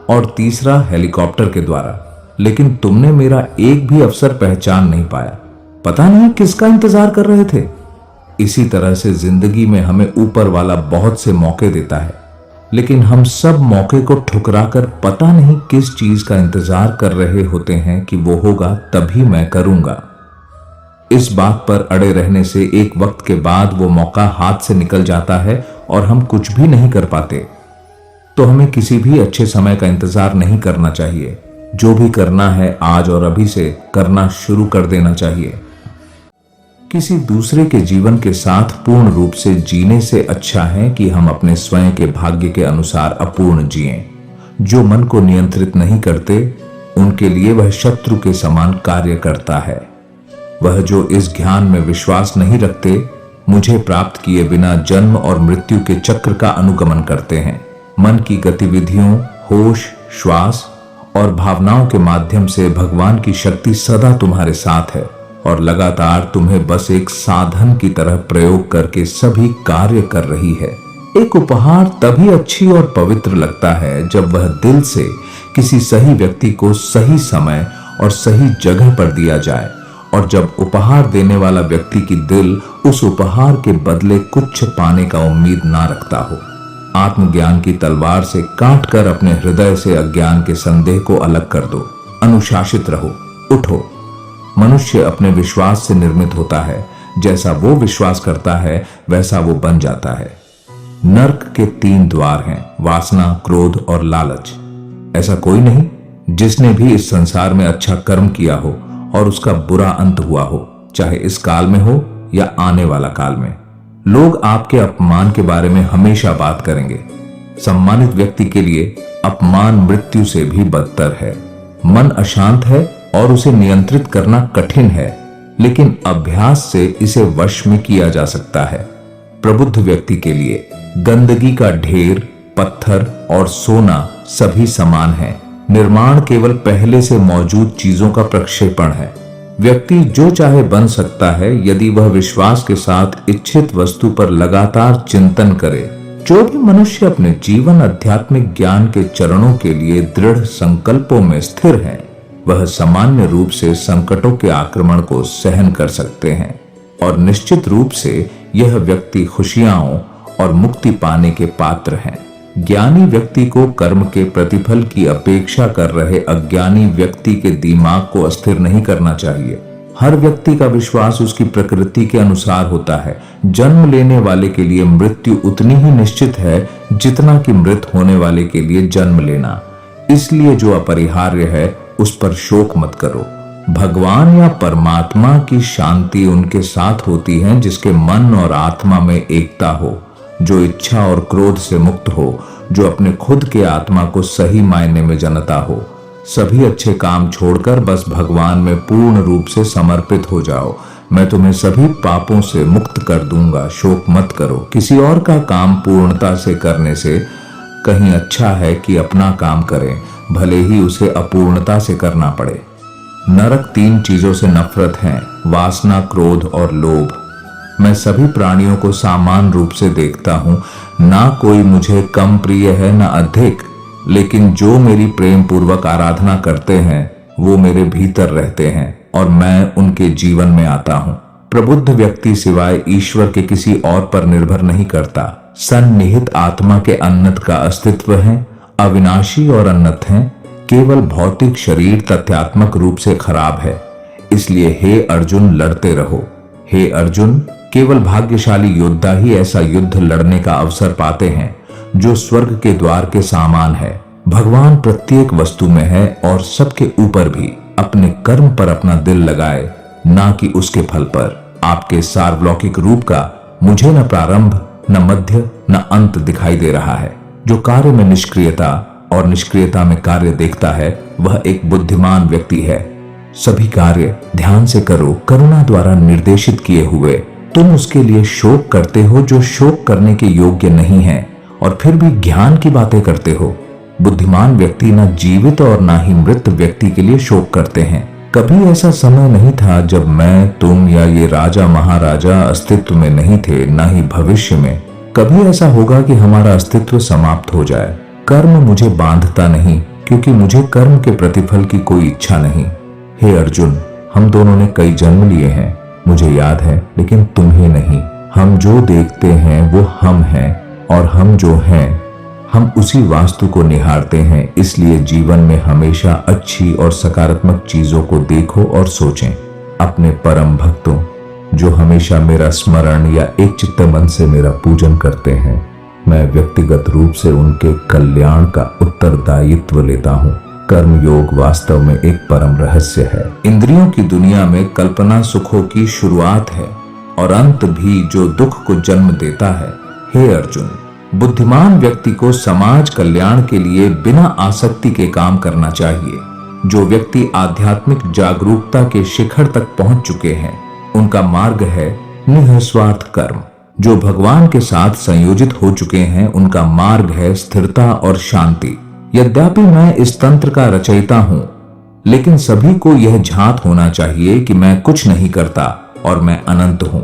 और तीसरा हेलीकॉप्टर के द्वारा, लेकिन तुमने मेरा एक भी अवसर पहचान नहीं पाया। पता नहीं किसका इंतजार कर रहे थे। इसी तरह से जिंदगी में हमें ऊपर वाला बहुत से मौके देता है, लेकिन हम सब मौके को ठुकराकर पता नहीं किस चीज का इंतजार कर रहे होते हैं कि वो होगा तभी मैं करूंगा। इस बात पर अड़े रहने से एक वक्त के बाद वो मौका हाथ से निकल जाता है और हम कुछ भी नहीं कर पाते। तो हमें किसी भी अच्छे समय का इंतजार नहीं करना चाहिए। जो भी करना है आज और अभी से करना शुरू कर देना चाहिए। किसी दूसरे के जीवन के साथ पूर्ण रूप से जीने से अच्छा है कि हम अपने स्वयं के भाग्य के अनुसार अपूर्ण जिएं। जो मन को नियंत्रित नहीं करते, उनके लिए वह शत्रु के समान कार्य करता है। वह जो इस ज्ञान में विश्वास नहीं रखते, मुझे प्राप्त किए बिना जन्म और मृत्यु के चक्र का अनुगमन करते हैं। मन की गतिविधियों, होश, श्वास और भावनाओं के माध्यम से भगवान की शक्ति सदा तुम्हारे साथ है और लगातार तुम्हें बस एक साधन की तरह प्रयोग करके सभी कार्य कर रही है। एक उपहार तभी अच्छी और पवित्र लगता है जब वह दिल से किसी सही व्यक्ति को सही समय और सही जगह पर दिया जाए, और जब उपहार देने वाला व्यक्ति की दिल उस उपहार के बदले कुछ पाने का उम्मीद ना रखता हो। आत्मज्ञान की तलवार से काटकर अपने हृदय से अज्ञान के संदेह को अलग कर दो। अनुशासित रहो, उठो। मनुष्य अपने विश्वास से निर्मित होता है। जैसा वो विश्वास करता है वैसा वो बन जाता है। नर्क के 3 द्वार हैं, वासना, क्रोध और लालच। ऐसा कोई नहीं जिसने भी इस संसार में अच्छा कर्म किया हो और उसका बुरा अंत हुआ हो, चाहे इस काल में हो या आने वाला काल में। लोग आपके अपमान के बारे में हमेशा बात करेंगे। सम्मानित व्यक्ति के लिए अपमान मृत्यु से भी बदतर है। मन अशांत है और उसे नियंत्रित करना कठिन है, लेकिन अभ्यास से इसे वश में किया जा सकता है। प्रबुद्ध व्यक्ति के लिए गंदगी का ढेर, पत्थर और सोना सभी समान है। निर्माण केवल पहले से मौजूद चीजों का प्रक्षेपण है। व्यक्ति जो चाहे बन सकता है यदि वह विश्वास के साथ इच्छित वस्तु पर लगातार चिंतन करे। जो भी मनुष्य अपने जीवन आध्यात्मिक ज्ञान के चरणों के लिए दृढ़ संकल्पों में स्थिर है, वह सामान्य रूप से संकटों के आक्रमण को सहन कर सकते हैं और निश्चित रूप से यह व्यक्ति खुशियां और मुक्ति पाने के पात्र हैं। ज्ञानी व्यक्ति को कर्म के प्रतिफल की अपेक्षा कर रहे अज्ञानी व्यक्ति के दिमाग को अस्थिर नहीं करना चाहिए। हर व्यक्ति का विश्वास उसकी प्रकृति के अनुसार होता है। जन्म लेने वाले के लिए मृत्यु उतनी ही निश्चित है जितना कि मृत होने वाले के लिए जन्म लेना। इसलिए जो अपरिहार्य है उस पर शोक मत करो। भगवान या परमात्मा की शांति उनके साथ होती है जिसके मन और आत्मा में एकता हो, जो इच्छा और क्रोध से मुक्त हो, जो अपने खुद के आत्मा को सही मायने में जानता हो। सभी अच्छे काम छोड़कर बस भगवान में पूर्ण रूप से समर्पित हो जाओ। मैं तुम्हें सभी पापों से मुक्त कर दूंगा, शोक मत करो। किसी और का काम पूर्णता से करने से कहीं अच्छा है कि अपना काम करें, भले ही उसे अपूर्णता से करना पड़े। नरक 3 चीजों से नफरत है, वासना, क्रोध और लोभ। मैं सभी प्राणियों को समान रूप से देखता हूँ, ना कोई मुझे कम प्रिय है ना अधिक, लेकिन जो मेरी प्रेम पूर्वक आराधना करते हैं वो मेरे भीतर रहते हैं और मैं उनके जीवन में आता हूँ। प्रबुद्ध व्यक्ति सिवाय ईश्वर के किसी और पर निर्भर नहीं करता। सन्निहित आत्मा के अन्नत का अस्तित्व है, अविनाशी और अन्नत है। केवल भौतिक शरीर तथ्यात्मक रूप से खराब है। इसलिए हे अर्जुन, लड़ते रहो। हे अर्जुन, केवल भाग्यशाली योद्धा ही ऐसा युद्ध लड़ने का अवसर पाते हैं जो स्वर्ग के द्वार के समान है। भगवान प्रत्येक वस्तु में है और सबके ऊपर भी। अपने कर्म पर अपना दिल लगाए, ना कि उसके फल पर। आपके सार्वलौकिक रूप का मुझे न प्रारंभ, न मध्य, न अंत दिखाई दे रहा है। जो कार्य में निष्क्रियता और निष्क्रियता में कार्य देखता है वह एक बुद्धिमान व्यक्ति है। सभी कार्य ध्यान से करो, करुणा द्वारा निर्देशित किए हुए। तुम उसके लिए शोक करते हो जो शोक करने के योग्य नहीं है और फिर भी ज्ञान की बातें करते हो। बुद्धिमान व्यक्ति न जीवित और न ही मृत व्यक्ति के लिए शोक करते हैं। कभी ऐसा समय नहीं था जब मैं, तुम या ये राजा महाराजा अस्तित्व में नहीं थे, न ही भविष्य में कभी ऐसा होगा कि हमारा अस्तित्व समाप्त हो जाए। कर्म मुझे बांधता नहीं क्योंकि मुझे कर्म के प्रतिफल की कोई इच्छा नहीं। हे अर्जुन, हम दोनों ने कई जन्म लिए हैं, मुझे याद है, लेकिन तुम्हें नहीं। हम जो देखते हैं वो हम हैं और हम जो हैं हम उसी वास्तु को निहारते हैं। इसलिए जीवन में हमेशा अच्छी और सकारात्मक चीजों को देखो और सोचें। अपने परम भक्तों जो हमेशा मेरा स्मरण या एक चित्त मन से मेरा पूजन करते हैं, मैं व्यक्तिगत रूप से उनके कल्याण का उत्तरदायित्व लेता हूँ। कर्म योग वास्तव में एक परम रहस्य है। इंद्रियों की दुनिया में कल्पना सुखों की शुरुआत है और अंत भी जो दुख को जन्म देता है। हे अर्जुन, बुद्धिमान व्यक्ति को समाज कल्याण के लिए बिना आसक्ति के काम करना चाहिए। जो व्यक्ति आध्यात्मिक जागरूकता के शिखर तक पहुंच चुके हैं उनका मार्ग है निस्वार्थ कर्म। जो भगवान के साथ संयोजित हो चुके हैं उनका मार्ग है स्थिरता और शांति। यद्यपि मैं इस तंत्र का रचयिता हूं, लेकिन सभी को यह झांत होना चाहिए कि मैं कुछ नहीं करता और मैं अनंत हूं।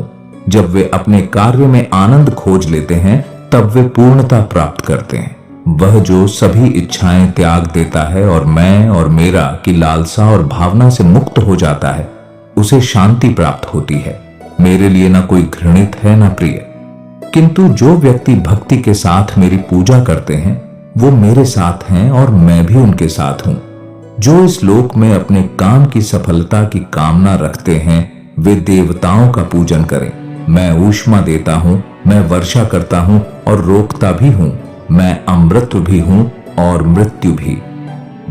जब वे अपने कार्य में आनंद खोज लेते हैं तब वे पूर्णता प्राप्त करते हैं। वह जो सभी इच्छाएं त्याग देता है और मैं और मेरा की लालसा और भावना से मुक्त हो जाता है, उसे शांति प्राप्त होती है। मेरे लिए ना कोई घृणित है ना प्रिय। किंतु जो व्यक्ति भक्ति के साथ मेरी पूजा करते हैं वो मेरे साथ हैं और मैं भी उनके साथ हूं। जो इस लोक में अपने काम की सफलता की कामना रखते हैं वे देवताओं का पूजन करें। मैं ऊष्मा देता हूं, मैं वर्षा करता हूं और रोकता भी हूं। मैं अमृत भी हूं और मृत्यु भी।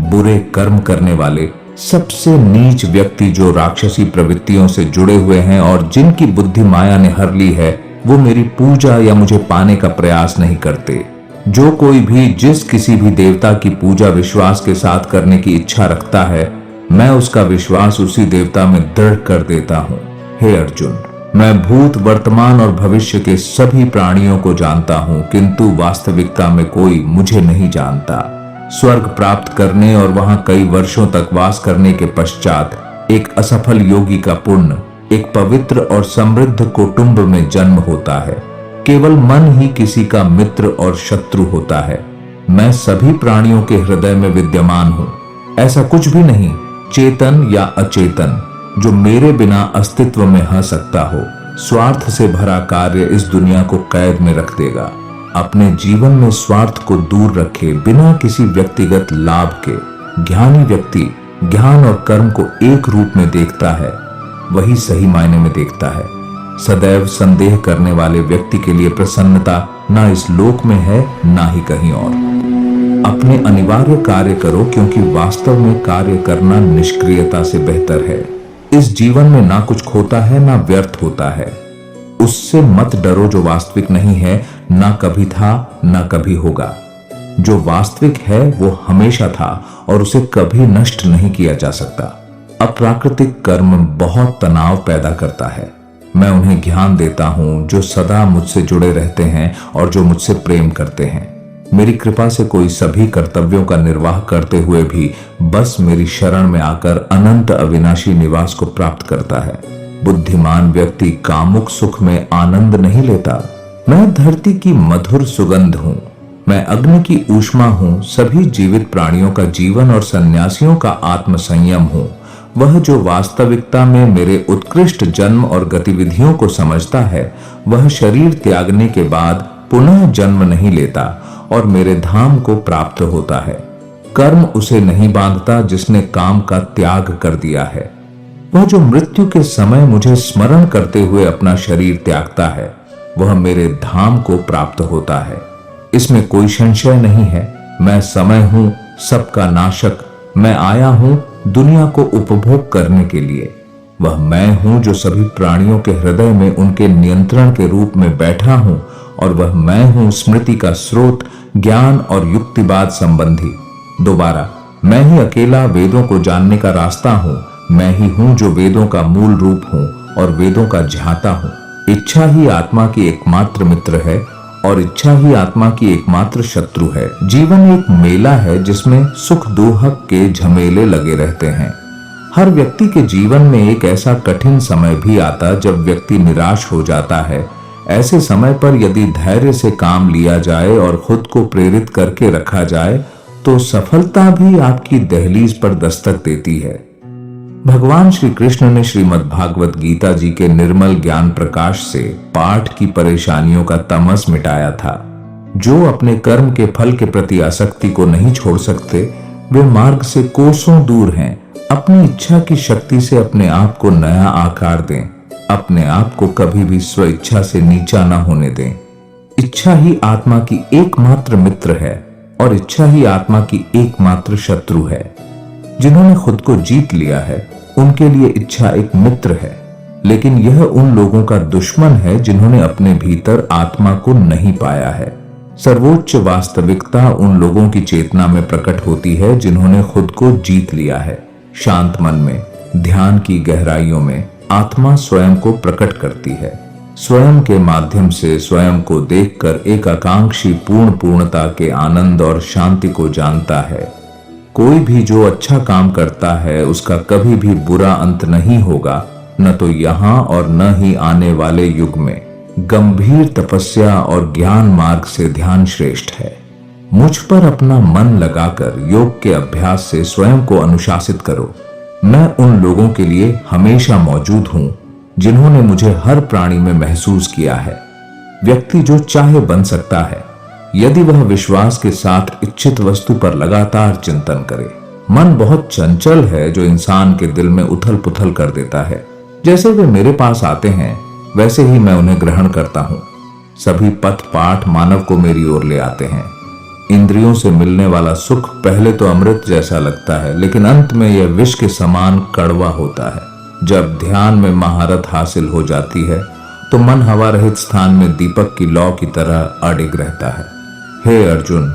बुरे कर्म करने वाले सबसे नीच व्यक्ति जो राक्षसी प्रवृत्तियों से जुड़े हुए हैं और जिनकी बुद्धि माया ने हर ली है, वो मेरी पूजा या मुझे पाने का प्रयास नहीं करते। जो कोई भी जिस किसी भी देवता की पूजा विश्वास के साथ करने की इच्छा रखता है, मैं उसका विश्वास उसी देवता में दृढ़ कर देता हूं। हे अर्जुन, मैं भूत, वर्तमान और भविष्य के सभी प्राणियों को जानता हूं, किंतु वास्तविकता में कोई मुझे नहीं जानता। स्वर्ग प्राप्त करने और वहां कई वर्षों तक वास करने के पश्चात एक असफल योगी का पुण्य एक पवित्र और समृद्ध कुटुंब में जन्म होता है। केवल मन ही किसी का मित्र और शत्रु होता है। मैं सभी प्राणियों के हृदय में विद्यमान हूं। ऐसा कुछ भी नहीं, चेतन या अचेतन, जो मेरे बिना अस्तित्व में रह सकता हो। स्वार्थ से भरा कार्य इस दुनिया को कैद में रख देगा। अपने जीवन में स्वार्थ को दूर रखे बिना किसी व्यक्तिगत लाभ के। ज्ञानी व्यक्ति ज्ञान और कर्म को एक रूप में देखता है, वही सही मायने में देखता है। सदैव संदेह करने वाले व्यक्ति के लिए प्रसन्नता ना इस लोक में है ना ही कहीं और। अपने अनिवार्य कार्य करो, क्योंकि वास्तव में कार्य करना निष्क्रियता से बेहतर है। इस जीवन में ना कुछ खोता है ना व्यर्थ होता है। उससे मत डरो जो वास्तविक नहीं है, ना कभी था ना कभी होगा। जो वास्तविक है वो हमेशा था और उसे कभी नष्ट नहीं किया जा सकता। अप्राकृतिक कर्म बहुत तनाव पैदा करता है। मैं उन्हें ज्ञान देता हूं जो सदा मुझसे जुड़े रहते हैं और जो मुझसे प्रेम करते हैं। मेरी कृपा से कोई सभी कर्तव्यों का निर्वाह करते हुए भी बस मेरी शरण में आकर अनंत अविनाशी निवास को प्राप्त करता है। बुद्धिमान व्यक्ति कामुक सुख में आनंद नहीं लेता। मैं धरती की मधुर सुगंध हूं। मैं अग्नि की ऊष्मा हूं। सभी जीवित प्राणियों का जीवन और सन्यासियों का आत्म संयम हूं। वह जो वास्तविकता में मेरे उत्कृष्ट जन्म और गतिविधियों को समझता है, वह शरीर त्यागने के बाद पुनः जन्म नहीं लेता और मेरे धाम को प्राप्त होता है। कर्म उसे नहीं बांधता जिसने काम का त्याग कर दिया है। वह जो मृत्यु के समय मुझे स्मरण करते हुए अपना शरीर त्यागता है, वह मेरे धाम को प्राप्त होता है। इसमें कोई संशय नहीं है। मैं समय हूं, सबका नाशक। मैं आया हूं दुनिया को उपभोग करने के लिए। वह मैं हूं जो सभी प्राणियों के हृदय में उनके नियंत्रण के रूप में बैठा हूं, और वह मैं हूं स्मृति का स्रोत, ज्ञान और युक्तिवाद संबंधी। दोबारा, मैं ही अकेला वेदों को जानने का रास्ता हूं। मैं ही हूं जो वेदों का मूल रूप हूं और वेदों का झाता हूं। इच्छा ही आत्मा की एकमात्र मित्र है और इच्छा ही आत्मा की एकमात्र शत्रु है। जीवन एक मेला है जिसमें सुख दुख के झमेले लगे रहते हैं। हर व्यक्ति के जीवन में एक ऐसा कठिन समय भी आता जब व्यक्ति निराश हो जाता है। ऐसे समय पर यदि धैर्य से काम लिया जाए और खुद को प्रेरित करके रखा जाए तो सफलता भी आपकी दहलीज पर दस्तक देती है। भगवान श्री कृष्ण ने श्रीमद् भागवत गीता जी के निर्मल ज्ञान प्रकाश से पाठ की परेशानियों का तमस मिटाया था। जो अपने कर्म के फल के प्रति आसक्ति को नहीं छोड़ सकते, वे मार्ग से कोसों दूर हैं। अपनी इच्छा की शक्ति से अपने आप को नया आकार दें। अपने आप को कभी भी स्व इच्छा से नीचा न होने दें। इच्छा ही आत्मा की एकमात्र मित्र है और इच्छा ही आत्मा की एकमात्र शत्रु है। जिन्होंने खुद को जीत लिया है उनके लिए इच्छा एक मित्र है, लेकिन यह उन लोगों का दुश्मन है जिन्होंने अपने भीतर आत्मा को नहीं पाया है। सर्वोच्च वास्तविकता उन लोगों की चेतना में प्रकट होती है जिन्होंने खुद को जीत लिया है। शांत मन में, ध्यान की गहराइयों में आत्मा स्वयं को प्रकट करती है। स्वयं के माध्यम से स्वयं को देखकर एक आकांक्षी पूर्णता के आनंद और शांति को जानता है। कोई भी जो अच्छा काम करता है उसका कभी भी बुरा अंत नहीं होगा, न तो यहाँ और न ही आने वाले युग में। गंभीर तपस्या और ज्ञान मार्ग से ध्यान श्रेष्ठ है। मुझ पर अपना मन लगाकर योग के अभ्यास से स्वयं को अनुशासित करो। मैं उन लोगों के लिए हमेशा मौजूद हूं जिन्होंने मुझे हर प्राणी में महसूस किया है। व्यक्ति जो चाहे बन सकता है यदि वह विश्वास के साथ इच्छित वस्तु पर लगातार चिंतन करे। मन बहुत चंचल है जो इंसान के दिल में उथल पुथल कर देता है। जैसे वे मेरे पास आते हैं वैसे ही मैं उन्हें ग्रहण करता हूं। सभी पथ पाठ मानव को मेरी ओर ले आते हैं। इंद्रियों से मिलने वाला सुख पहले तो अमृत जैसा लगता है, लेकिन अंत में यह विष के समान कड़वा होता है। जब ध्यान में महारत हासिल हो जाती है तो मन हवा रहित स्थान में दीपक की लौ की तरह अडिग रहता है। हे अर्जुन,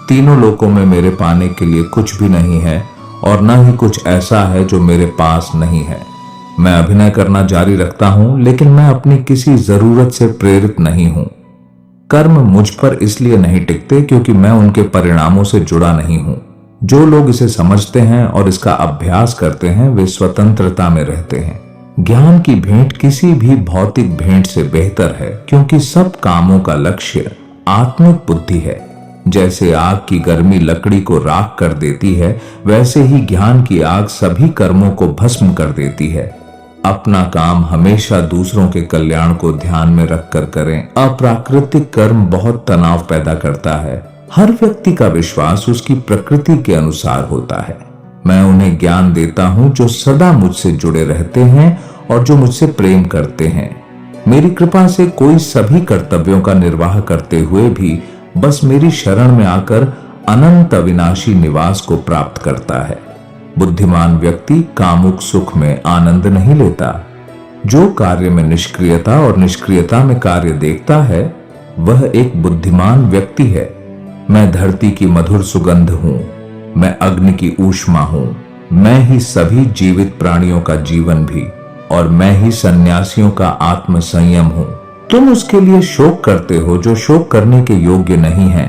तीनों लोकों में मेरे पाने के लिए कुछ भी नहीं है और न ही कुछ ऐसा है जो मेरे पास नहीं है। मैं अभिनय करना जारी रखता हूं, लेकिन मैं अपनी किसी जरूरत से प्रेरित नहीं हूं। कर्म मुझ पर इसलिए नहीं टिकते क्योंकि मैं उनके परिणामों से जुड़ा नहीं हूं। जो लोग इसे समझते हैं और इसका अभ्यास करते हैं वे स्वतंत्रता में रहते हैं। ज्ञान की भेंट किसी भी भौतिक भेंट से बेहतर है, क्योंकि सब कामों का लक्ष्य आत्मिक बुद्धि है। जैसे आग की गर्मी लकड़ी को राख कर देती है, वैसे ही ज्ञान की आग सभी कर्मों को भस्म कर देती है। अपना काम हमेशा दूसरों के कल्याण को ध्यान में रखकर करें। अप्राकृतिक कर्म बहुत तनाव पैदा करता है। हर व्यक्ति का विश्वास उसकी प्रकृति के अनुसार होता है। मैं उन्हें ज्ञान देता हूं जो सदा मुझसे जुड़े रहते हैं और जो मुझसे प्रेम करते हैं। मेरी कृपा से कोई सभी कर्तव्यों का निर्वाह करते हुए भी बस मेरी शरण में आकर अनंत अविनाशी निवास को प्राप्त करता है। बुद्धिमान व्यक्ति कामुक सुख में आनंद नहीं लेता। जो कार्य में निष्क्रियता और निष्क्रियता में कार्य देखता है वह एक बुद्धिमान व्यक्ति है। मैं धरती की मधुर सुगंध हूं, मैं अग्नि की ऊष्मा हूं, मैं ही सभी जीवित प्राणियों का जीवन भी, और मैं ही सन्यासियों का आत्म संयम हूं। तुम उसके लिए शोक करते हो जो शोक करने के योग्य नहीं है,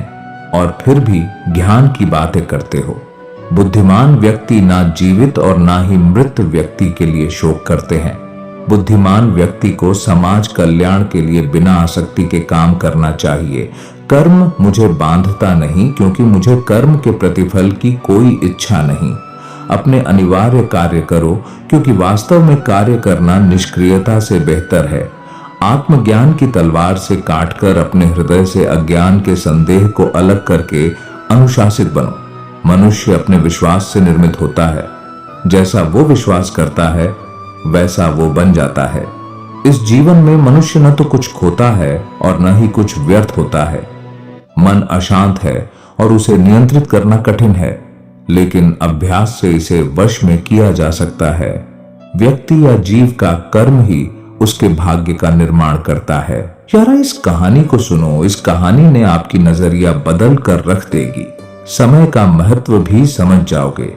और फिर भी ज्ञान की बातें करते हो। बुद्धिमान व्यक्ति ना जीवित और ना ही मृत व्यक्ति के लिए शोक करते हैं। बुद्धिमान व्यक्ति को समाज कल्याण के लिए बिना आसक्ति के काम करना चाहिए। कर्म मुझे बांधता नहीं, क्योंकि मुझे कर्म के प्रतिफल की कोई इच्छा नहीं। अपने अनिवार्य कार्य करो, क्योंकि वास्तव में कार्य करना निष्क्रियता से बेहतर है। आत्मज्ञान की तलवार से काटकर अपने हृदय से अज्ञान के संदेह को अलग करके अनुशासित बनो। मनुष्य अपने विश्वास से निर्मित होता है। जैसा वो विश्वास करता है वैसा वो बन जाता है। इस जीवन में मनुष्य न तो कुछ खोता है और न ही कुछ व्यर्थ होता है। मन अशांत है और उसे नियंत्रित करना कठिन है, लेकिन अभ्यास से इसे वश में किया जा सकता है। व्यक्ति या जीव का कर्म ही उसके भाग्य का निर्माण करता है। यारा, इस कहानी को सुनो। इस कहानी ने आपकी नजरिया बदल कर रख देगी। समय का महत्व भी समझ जाओगे।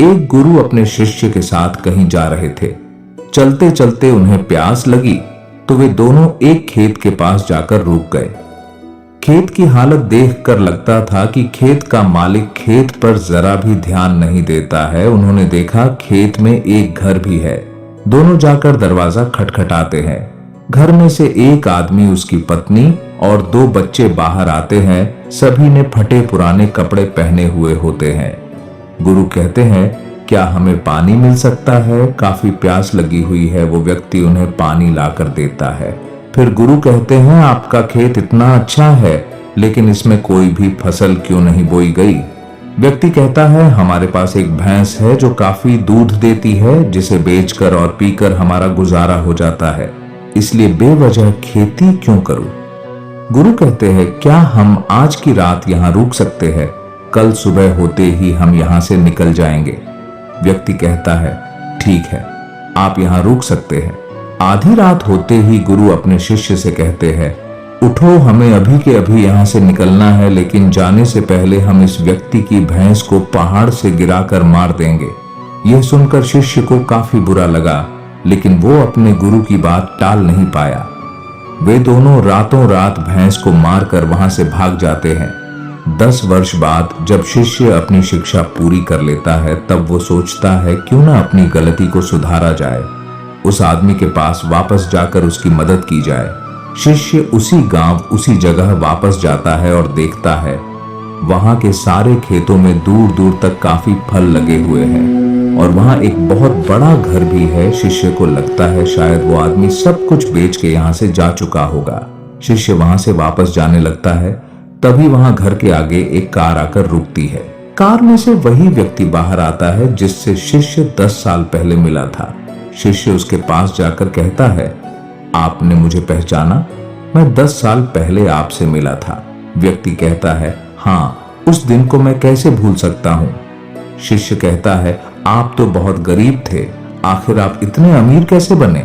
एक गुरु अपने शिष्य के साथ कहीं जा रहे थे। चलते चलते उन्हें प्यास लगी तो वे दोनों एक खेत के पास जाकर रुक गए। खेत की हालत देखकर लगता था कि खेत का मालिक खेत पर जरा भी ध्यान नहीं देता है। उन्होंने देखा खेत में एक घर भी है। दोनों जाकर दरवाजा खटखटाते हैं। घर में से एक आदमी, उसकी पत्नी और 2 बच्चे बाहर आते हैं। सभी ने फटे पुराने कपड़े पहने हुए होते हैं। गुरु कहते हैं, क्या हमें पानी मिल सकता है? काफी प्यास लगी हुई है। वो व्यक्ति उन्हें पानी लाकर देता है। फिर गुरु कहते हैं, आपका खेत इतना अच्छा है, लेकिन इसमें कोई भी फसल क्यों नहीं बोई गई? व्यक्ति कहता है, हमारे पास एक भैंस है जो काफी दूध देती है, जिसे बेचकर और पीकर हमारा गुजारा हो जाता है, इसलिए बेवजह खेती क्यों करूं? गुरु कहते हैं, क्या हम आज की रात यहाँ रुक सकते हैं? कल सुबह होते ही हम यहाँ से निकल जाएंगे। व्यक्ति कहता है, ठीक है, आप यहाँ रुक सकते हैं। आधी रात होते ही गुरु अपने शिष्य से कहते हैं, उठो, हमें अभी के अभी यहाँ से निकलना है, लेकिन जाने से पहले हम इस व्यक्ति की भैंस को पहाड़ से गिराकर मार देंगे। यह सुनकर शिष्य को काफी बुरा लगा, लेकिन वो अपने गुरु की बात टाल नहीं पाया। वे दोनों रातों रात भैंस को मारकर वहां से भाग जाते हैं। 10 वर्ष बाद जब शिष्य अपनी शिक्षा पूरी कर लेता है, तब वो सोचता है क्यों ना अपनी गलती को सुधारा जाए। उस आदमी के पास वापस जाकर उसकी मदद की जाए। शिष्य उसी गांव, उसी जगह वापस जाता है और देखता है वहां के सारे खेतों में दूर दूर तक काफी फल लगे हुए हैं और वहां एक बहुत बड़ा घर भी है। शिष्य को लगता है शायद वो आदमी सब कुछ बेच के यहाँ से जा चुका होगा। शिष्य वहां से वापस जाने लगता है, तभी वहां घर के आगे एक कार आकर रुकती है। कार में से वही व्यक्ति बाहर आता है जिससे शिष्य 10 साल पहले मिला था। शिष्य उसके पास जाकर कहता है, आपने मुझे पहचाना? मैं 10 साल पहले आपसे मिला था। व्यक्ति कहता है, हाँ, उस दिन को मैं कैसे भूल सकता हूँ। शिष्य कहता है, आप तो बहुत गरीब थे, आखिर आप इतने अमीर कैसे बने?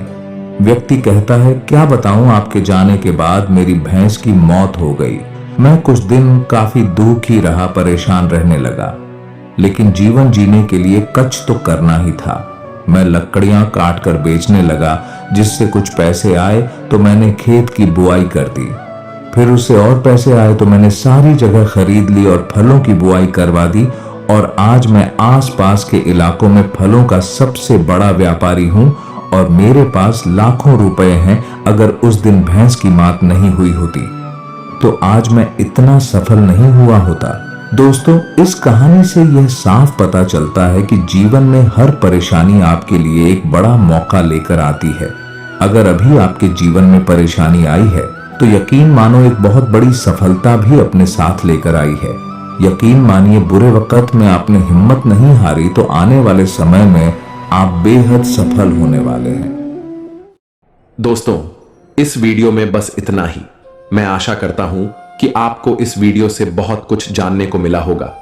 व्यक्ति कहता है, क्या बताऊं, आपके जाने के बाद मेरी भैंस की मौत हो गई। मैं कुछ दिन काफी दुखी रहा, परेशान रहने लगा, लेकिन जीवन जीने के लिए कुछ तो करना ही था। मैं लकड़ियां काट कर बेचने लगा, जिससे कुछ पैसे आए तो मैंने खेत की बुआई कर दी। फिर उससे और पैसे आए तो मैंने सारी जगह खरीद ली और फलों की बुआई करवा दी और आज मैं आसपास के इलाकों में फलों का सबसे बड़ा व्यापारी हूं और मेरे पास लाखों रुपए हैं। अगर उस दिन भैंस की मात नहीं हुई होती तो आज मैं इतना सफल नहीं हुआ होता। दोस्तों, इस कहानी से यह साफ पता चलता है कि जीवन में हर परेशानी आपके लिए एक बड़ा मौका लेकर आती है। अगर अभी आपके जीवन में परेशानी आई है तो यकीन मानो एक बहुत बड़ी सफलता भी अपने साथ लेकर आई है। यकीन मानिए, बुरे वक्त में आपने हिम्मत नहीं हारी तो आने वाले समय में आप बेहद सफल होने वाले हैं।
दोस्तों, इस वीडियो में बस इतना ही। मैं आशा करता हूं कि आपको इस वीडियो से बहुत कुछ जानने को मिला होगा।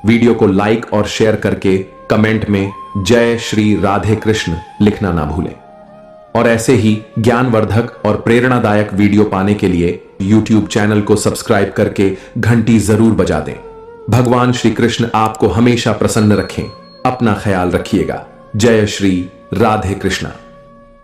वीडियो को लाइक और शेयर करके कमेंट में जय श्री राधे कृष्ण लिखना ना भूलें। और ऐसे ही ज्ञानवर्धक और प्रेरणादायक वीडियो पाने के लिए YouTube चैनल को सब्सक्राइब करके घंटी जरूर बजा दें। भगवान श्री कृष्ण आपको हमेशा प्रसन्न रखें। अपना ख्याल रखिएगा। जय श्री राधे कृष्ण।